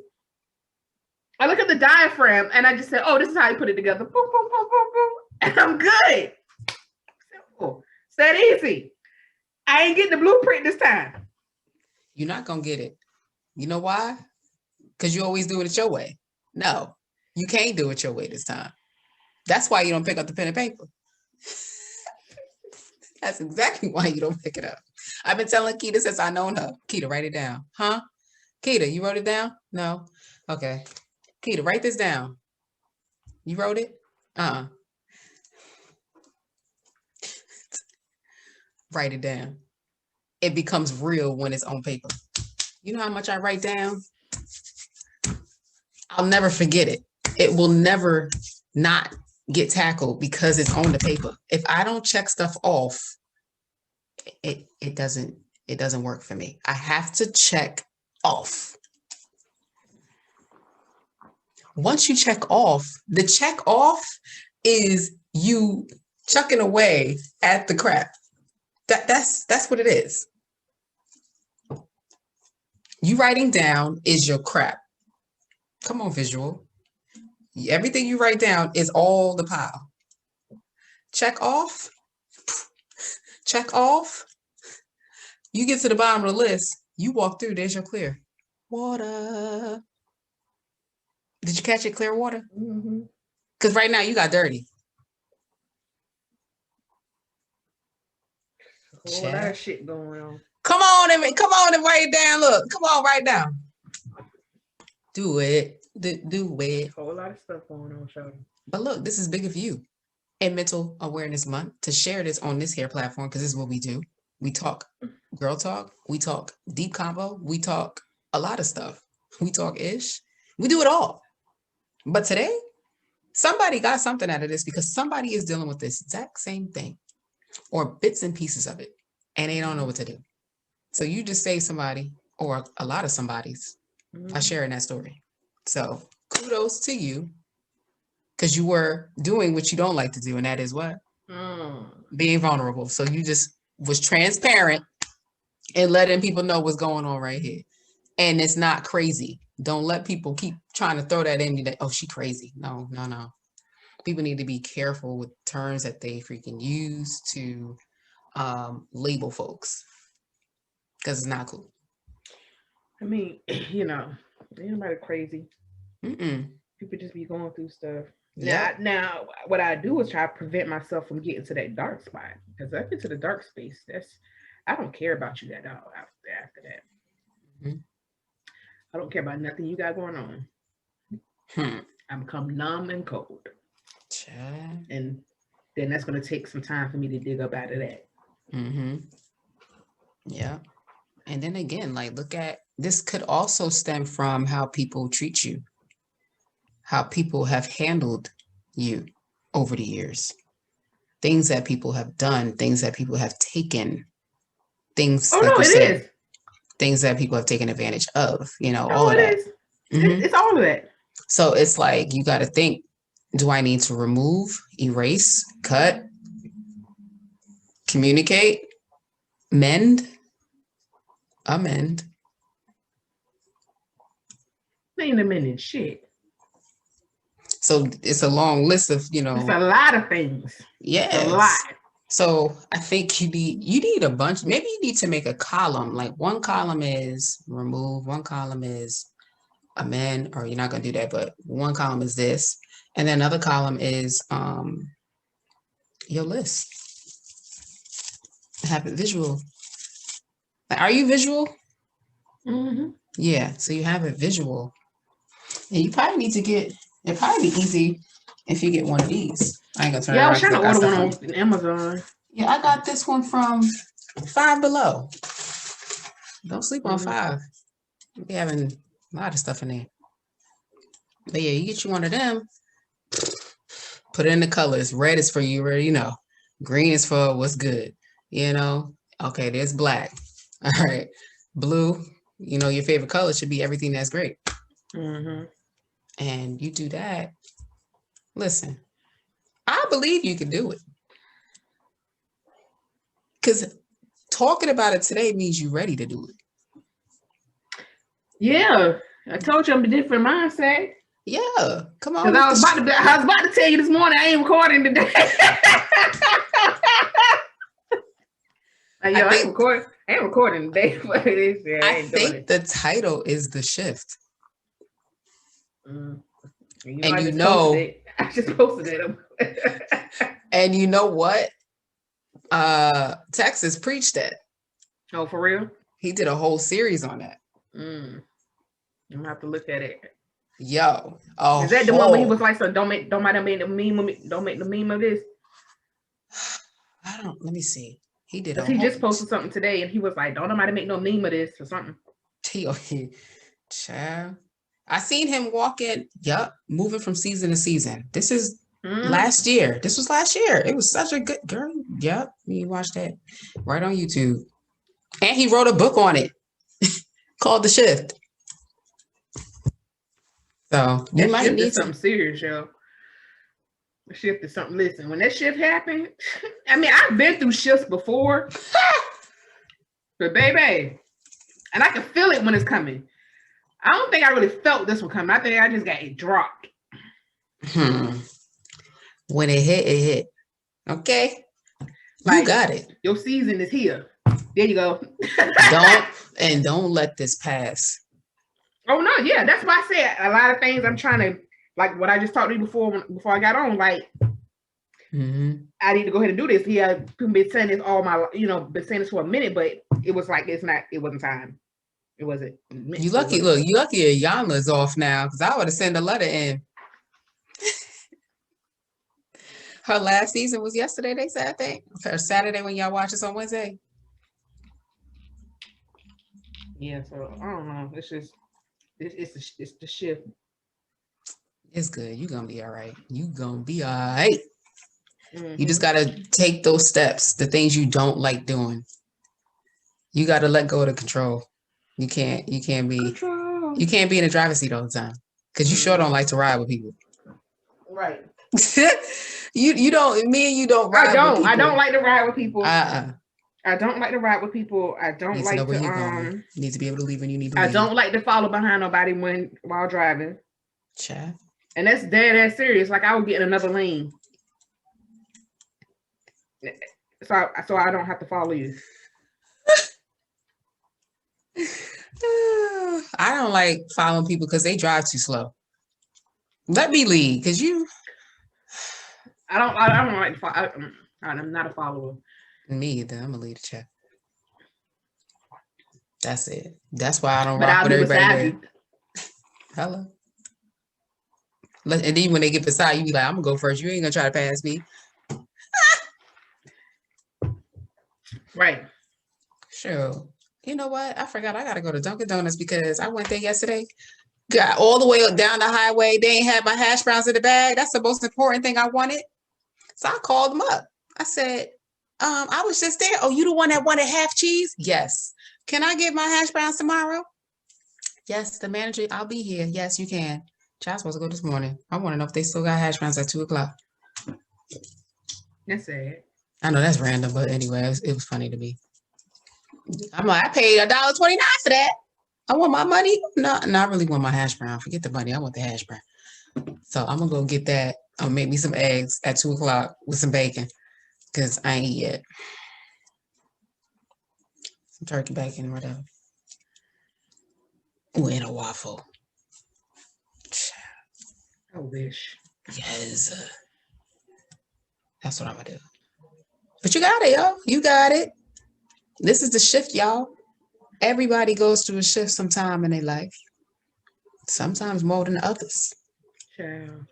I look at the diaphragm and I just say, oh, this is how you put it together. Boom, boom, boom, boom, boom. And I'm good. Simple. It's that easy. I ain't getting the blueprint this time. You're not going to get it. You know why? Because you always do it your way. No, you can't do it your way this time. That's why you don't pick up the pen and paper. That's exactly why you don't pick it up. I've been telling Keita since I known her. Keita, write it down. Huh? Keita, you wrote it down? No? Okay. Keita, write this down. You wrote it? Write it down. It becomes real when it's on paper. You know how much I write down? I'll never forget it. It will never not get tackled because it's on the paper. If I don't check stuff off, it doesn't work for me. I have to check off. Once you check off, the check off is you chucking away at the crap. That's what it is. You writing down is your crap. Come on, visual. Everything you write down is all the pile. Check off. Check off. You get to the bottom of the list. You walk through. There's your clear water. Did you catch it? Clear water? Because right now you got dirty. A whole lot of shit going on. Come on and write it down. Look, come on, write it down. Do it. Do it. A whole lot of stuff going on, Shawty. But look, this is big of you and Mental Awareness Month to share this on this here platform because this is what we do. We talk girl talk. We talk deep combo. We talk a lot of stuff. We talk ish. We do it all. But today, somebody got something out of this because somebody is dealing with this exact same thing or bits and pieces of it and they don't know what to do. So you just save somebody or a lot of somebody's by sharing that story. So kudos to you because you were doing what you don't like to do, and that is what? Being vulnerable. So you just was transparent and letting people know what's going on right here. And it's not crazy. Don't let people keep trying to throw that in you that, oh, she crazy. No. People need to be careful with terms that they freaking use to label folks, because it's not cool. I mean, ain't nobody crazy. Mm-mm. People just be going through stuff. Yep. Now, what I do is try to prevent myself from getting to that dark spot, because I get to the dark space. I don't care about you after that. Mm-hmm. I don't care about nothing you got going on. I become numb and cold. And then that's going to take some time for me to dig up out of that. Mm-hmm. Yeah. And then again, like, look at, this could also stem from how people treat you, how people have handled you over the years, things that people have done, things that people have taken, things things that people have taken advantage of, all of that. Mm-hmm. It's all of that. So it's like, you got to think, do I need to remove, erase, cut, communicate, amend? Ain't amending shit. So it's a long list of, It's a lot of things. Yes. A lot. So I think you need a bunch. Maybe you need to make a column. Like, one column is remove, one column is amend, or you're not going to do that, but one column is this. And then another column is your list. Have it visual. Like, are you visual? Mm-hmm. Yeah. So you have it visual. And you probably need to get, it'd probably be easy if you get one of these. I ain't gonna turn it around. I was trying to order one on Amazon. Yeah, I got this one from Five Below. Don't sleep on Five. Be having a lot of stuff in there. But yeah, you get you one of them, put it in the colors. Red is for you already know. Green is for what's good. Okay, there's black. All right. Blue, your favorite color should be everything that's great. Mm-hmm. And you do that. Listen, I believe you can do it. Because talking about it today means you're ready to do it. Yeah. I told you I'm a different mindset. Yeah. Come on. I was about to tell you this morning I ain't recording today. I ain't recording today. But I think the title is The Shift. And I just posted it. And you know what? Texas preached that. Oh, for real? He did a whole series on that. I'm gonna have to look at it. Yo, is that the one where he was like, "So don't make the meme of this"? Let me see. He did. He just posted something today, and he was like, "Don't nobody make no meme of this" or something. Child. I seen him walking. Yup, moving from season to season. This is last year. This was last year. It was such a good girl. Yup, you watch that right on YouTube. And he wrote a book on it called The Shift. So you might need something serious, yo. The shift is something. Listen, when that shift happened, I mean, I've been through shifts before, but baby, and I can feel it when it's coming. I don't think I really felt this one coming. I think I just got it dropped. When it hit. Okay. You got it. Your season is here. There you go. Don't let this pass. Oh no, yeah. That's why I said a lot of things I'm trying to, like what I just talked to you before I got on, like I need to go ahead and do this. Yeah, I've been saying this all my, been saying this for a minute, but it was like it wasn't time. It wasn't. You lucky. Look, you lucky Yama's off now, because I would have sent a letter in. Her last season was yesterday, they said, I think. Or Saturday when y'all watch this on Wednesday. Yeah, so I don't know. It's just it's the shift. It's good. You're gonna be all right. You just gotta take those steps, the things you don't like doing. You gotta let go of the control. You can't be in the driver's seat all the time. Because you sure don't like to ride with people. Right. you don't. Me and you don't ride. I don't like to ride with people. I don't like to ride with people. I don't need like to know where to you're going. You need to be able to leave when you need to leave. I don't like to follow behind nobody while driving. Chat. And that's dead serious. Like I would get in another lane. So I don't have to follow you. I don't like following people because they drive too slow. Let me lead, because you. I don't like to follow. I'm not a follower. Me either. I'm gonna lead the chat. That's it. That's why I don't rock with everybody. Hello. And then when they get beside you, be like, I'm gonna go first. You ain't gonna try to pass me. Right. Sure. You know what? I forgot I gotta go to Dunkin' Donuts because I went there yesterday. Got all the way down the highway. They ain't had my hash browns in the bag. That's the most important thing I wanted. So I called them up. I said, I was just there. Oh, you the one that wanted half cheese? Yes. Can I get my hash browns tomorrow? Yes, the manager, I'll be here. Yes, you can. Child's supposed to go this morning. I want to know if they still got hash browns at 2:00. That's it. I know that's random, but anyway, it was funny to me. I'm like, I paid $1.29 for that. I want my money. No, I really want my hash brown. Forget the money. I want the hash brown. So I'm gonna go get that. I'll make me some eggs at 2:00 with some bacon, because I ain't eat yet. Some turkey bacon, whatever. Ooh, and a waffle. I wish. Yes. That's what I'm gonna do. But you got it, yo. You got it. This is the shift, y'all. Everybody goes through a shift sometime in their life. Sometimes more than others. Child.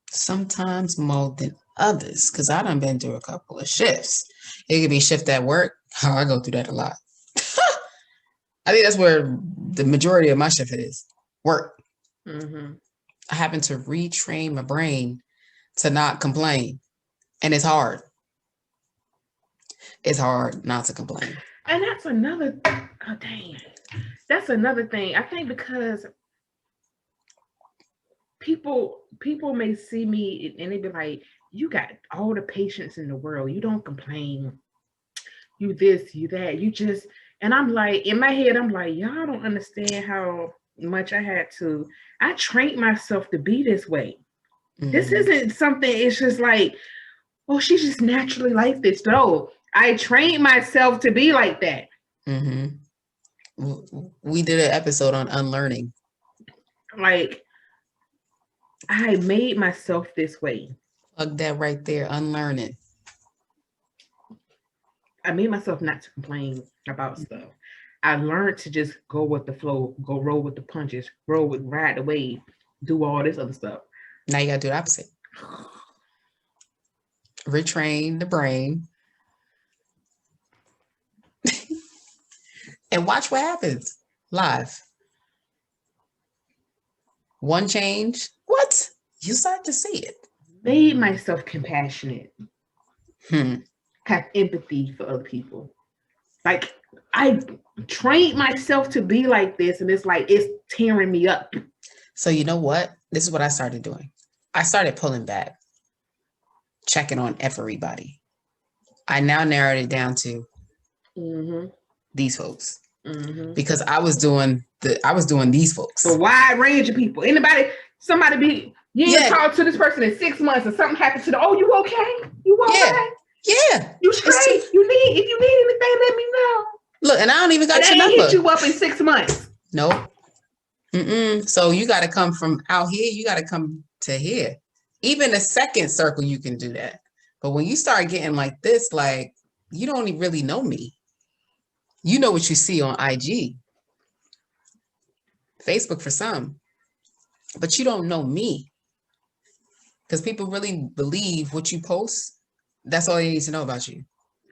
Sometimes more than others. Because I done been through a couple of shifts. It could be shift at work. Oh, I go through that a lot. I think that's where the majority of my shift is. Work. Mm-hmm. I happen to retrain my brain to not complain. And it's hard. It's hard not to complain. And that's another, that's another thing. I think because people may see me and they be like, you got all the patience in the world. You don't complain. You this, you that. You just, and I'm like, in my head, I'm like, y'all don't understand how much I trained myself to be this way. Mm-hmm. This isn't something, it's just like, oh, she's just naturally like this. No, I trained myself to be like that. Mm-hmm. We did an episode on unlearning. Like, I made myself this way. Plug that right there, unlearning. I made myself not to complain about stuff. I learned to just go with the flow, go roll with the punches, ride the wave, do all this other stuff. Now you gotta do the opposite. Retrain the brain. And watch what happens live. One change. What? You start to see it. Made myself compassionate. Have empathy for other people. Like, I trained myself to be like this, and it's like, it's tearing me up. So you know what? This is what I started doing. I started pulling back, checking on everybody. I now narrowed it down to these folks. Mm-hmm. Because I was doing these folks. A wide range of people. Somebody you ain't talked to this person in 6 months, and something happened to them. Oh, you okay? You okay? Yeah. You straight? If you need anything, let me know. Look, and I don't even got your number. Hit you up in 6 months. Nope. So you got to come from out here. You got to come to here. Even the second circle, you can do that. But when you start getting like this, like, you don't even really know me. You know what you see on IG, Facebook for some, but you don't know me. Because people really believe what you post. That's all they need to know about you.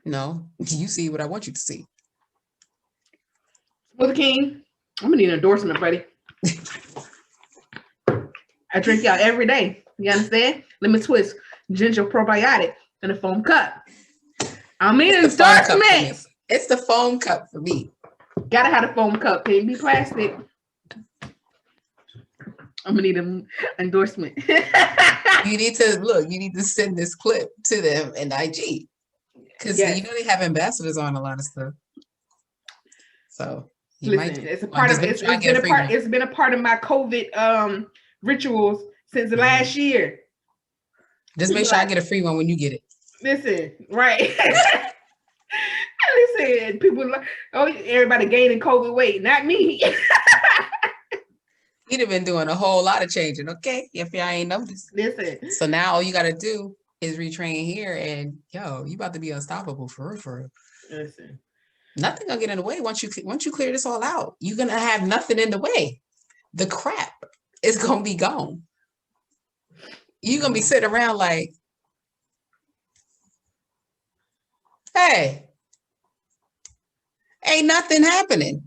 No, you see what I want you to see. Smoothie King, I'm gonna need an endorsement, buddy. I drink y'all every day. You understand? Lemon twist, ginger probiotic, and a foam cup. I'm in endorsements. It's the foam cup for me. Gotta have a foam cup. Can't be plastic. I'm gonna need an endorsement. You need to look. You need to send this clip to them in IG because Yes. you know they have ambassadors on a lot of stuff. So you Listen, might. it's a part of it's been a part of my COVID rituals since last year. Just make sure I get a free one when you get it. Listen, right. Listen, people like, oh, everybody gaining COVID weight, not me. You'd have been doing a whole lot of changing, okay? If y'all ain't noticed. Listen. So now all you gotta do is retrain here, and yo, you about to be unstoppable for real, for real. Listen. Nothing gonna get in the way once you clear this all out. You're gonna have nothing in the way. The crap is gonna be gone. You're gonna be sitting around like, hey, ain't nothing happening.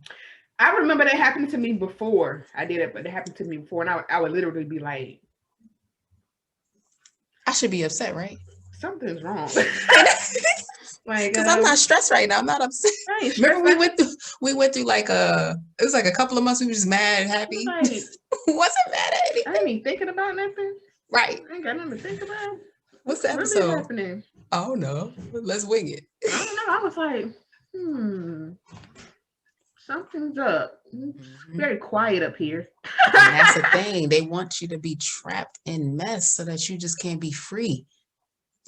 I remember that happened to me before. I did it, but it happened to me before, and I would literally be like, I should be upset, right? Something's wrong. Like, because I'm not stressed right now. I'm not upset. Remember we went through like it was like a couple of months we were just mad and happy. Like, wasn't mad at anything. I ain't even thinking about nothing. Right. I ain't got nothing to think about. What's the episode? Really happening? Oh no. Let's wing it. I don't know. I was like, something's up. Mm-hmm. Very quiet up here. And that's the thing. They want you to be trapped in mess so that you just can't be free.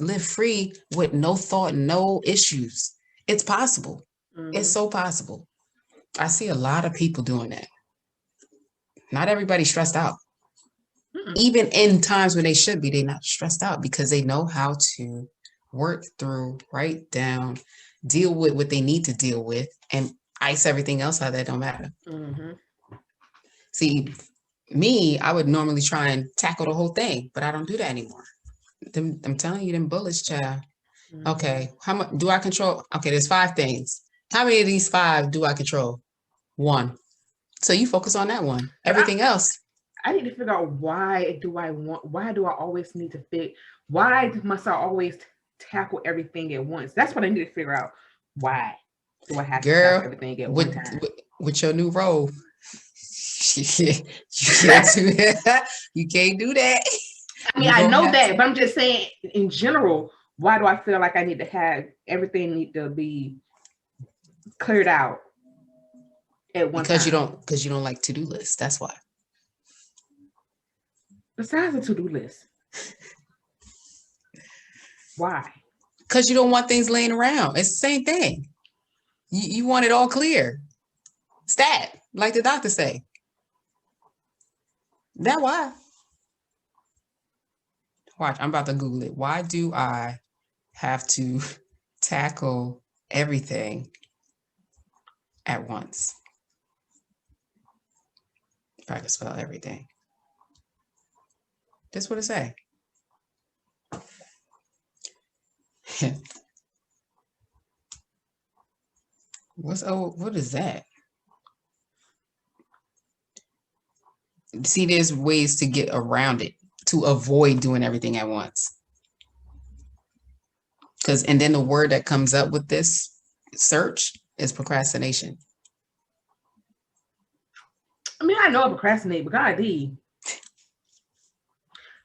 Live free with no thought, no issues. It's possible. Mm-hmm. It's so possible. I see a lot of people doing that. Not everybody's stressed out. Mm-mm. Even in times when they should be, they're not stressed out because they know how to work through, write down, deal with what they need to deal with, and ice everything else out that don't matter. Mm-hmm. See, me, I would normally try and tackle the whole thing, but I don't do that anymore. I'm telling you, them bullets, child. Mm-hmm. Okay, how much do I control? Okay, there's 5 things. How many of these 5 do I control? 1. So you focus on that one. Everything else. I need to figure out why do I always need to why must I always tackle everything at once? That's what I need to figure out. Why do I have to tackle everything at one time? With your new role, you can't do that. You can't do that. I mean, I know that, but I'm just saying in general, why do I feel like I need to have everything need to be cleared out at one time? Because you don't like to-do lists. That's why. Besides a to-do list. Why? Because you don't want things laying around. It's the same thing. You want it all clear. Stat, like the doctor say. That why? Watch, I'm about to Google it. Why do I have to tackle everything at once? If I can spell everything. That's what it say. What is that? See, there's ways to get around it, to avoid doing everything at once. And then the word that comes up with this search is procrastination. I mean, I know I procrastinate, but God,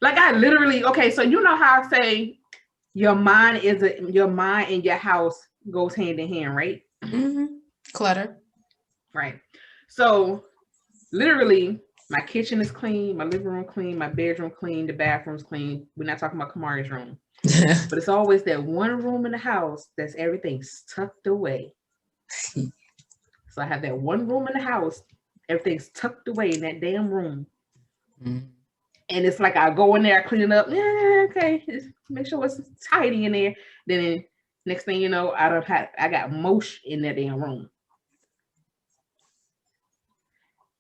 like I literally, okay, so you know how I say your mind and your house goes hand in hand, right? Mm-hmm. Clutter. Right. So literally my kitchen is clean, my living room clean, my bedroom clean, the bathroom's clean. We're not talking about Kamari's room. But it's always that one room in the house that's everything's tucked away. So I have that one room in the house, everything's tucked away in that damn room. Mm-hmm. And it's like I go in there, clean it up. Yeah, okay, just make sure it's tidy in there. Then next thing you know, I got mosh in that damn room.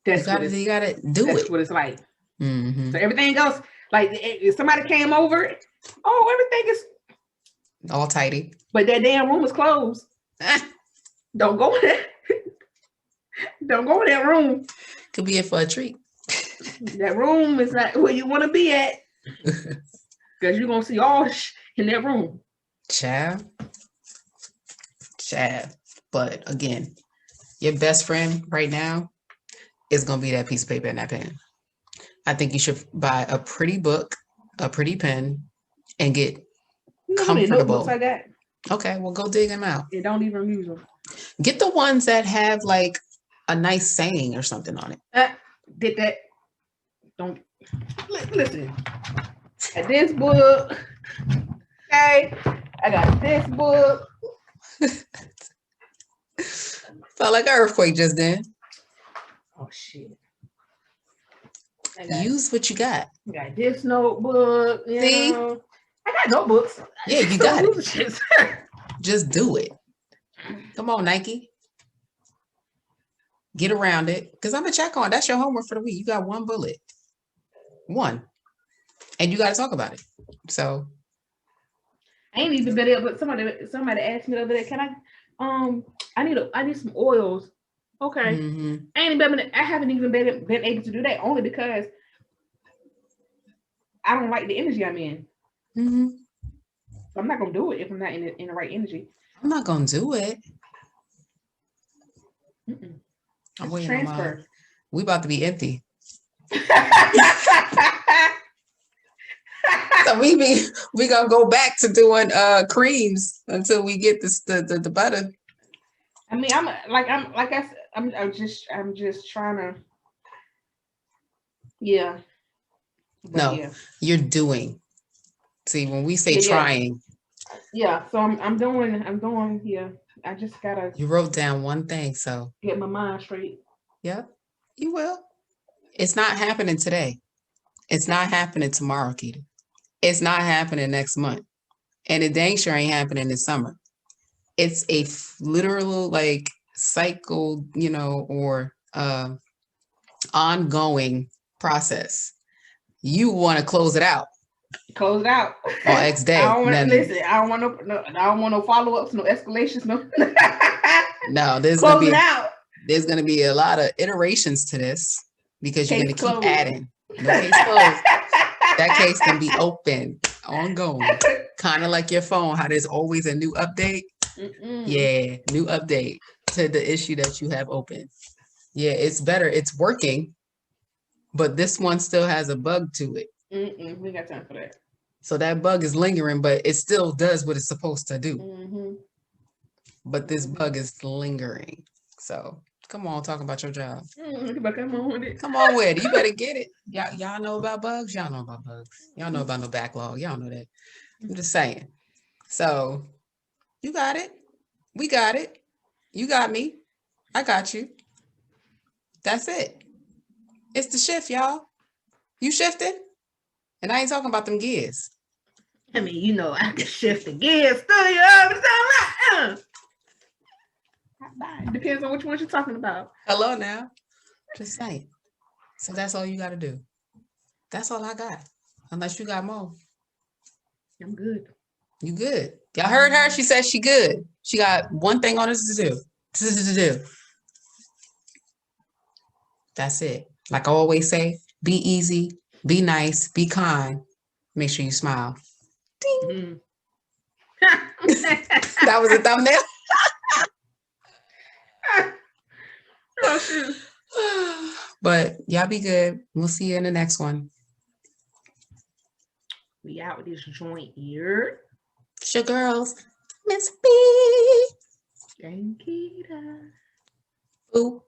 You gotta do it. That's what it's like. Mm-hmm. So everything else, like if somebody came over, everything is all tidy, but that damn room is closed. Don't go in there. Don't go in that room. Could be in for a treat. That room is not where you want to be at, because you're gonna see all in that room. Child. But again, your best friend right now is gonna be that piece of paper in that pen. I think you should buy a pretty book, a pretty pen, and get You know how many notebooks comfortable. I got? Okay, well, go dig them out. Yeah, don't even use them. Get the ones that have like a nice saying or something on it. Did that. Don't listen. At this book. Okay. I got this book. Felt like an earthquake just then. Oh shit. Use what you got. I got this notebook. See? Know. I got notebooks. Yeah, you got it. Shit. Just do it. Come on, Nike. Get around it. Because I'm going to check on. That's your homework for the week. You got one bullet. One. And you got to talk about it. So. I ain't even been able, but somebody asked me the other day, can I need some oils. Okay. Mm-hmm. I haven't even been able to do that only because I don't like the energy I'm in. Mm-hmm. I'm not gonna do it if I'm not in the right energy. I'm not gonna do it. Mm-mm. I'm waiting transfer. on mine. We about to be empty. So we gonna go back to doing creams until we get the butter. I mean, I'm just trying to. Yeah. But No, yeah. You're doing. See, when we say Yeah. trying. Yeah. So I'm doing. Yeah. I just gotta. You wrote down one thing, so get my mind straight. Yep, you will. It's not happening today. It's not happening tomorrow, Keita. It's not happening next month. And it dang sure ain't happening this summer. It's a literal like cycle, or ongoing process. You want to close it out. Close it out. On X day. I don't want no follow-ups, no escalations, no. No, there's gonna be a lot of iterations to this because you're gonna keep adding. No case closed. That case can be open, ongoing, kind of like your phone. How there's always a new update. Mm-mm. Yeah, new update to the issue that you have open. Yeah, it's better. It's working, but this one still has a bug to it. We got time for that. So that bug is lingering, but it still does what it's supposed to do. Mm-hmm. But this bug is lingering. So come on, talk about your job. Come on with it. Come on with it. You better get it. Y'all know about bugs? Y'all know about bugs. Y'all know about no backlog. Y'all know that. I'm just saying. So you got it. We got it. You got me. I got you. That's it. It's the shift, y'all. You shifting? And I ain't talking about them gears. I mean, I can shift the gears through you. Depends on which one you're talking about. Hello now. Just saying. So that's all you got to do. That's all I got. Unless you got more. I'm good. You good. Y'all heard her? She said she good. She got one thing on us to do. That's it. Like I always say, be easy, be nice, be kind. Make sure you smile. Ding. That was a thumbnail. Oh, shoot. But y'all be good. We'll see you in the next one. We out with this joint here. It's your girls, Miss B. Thank you. Ooh.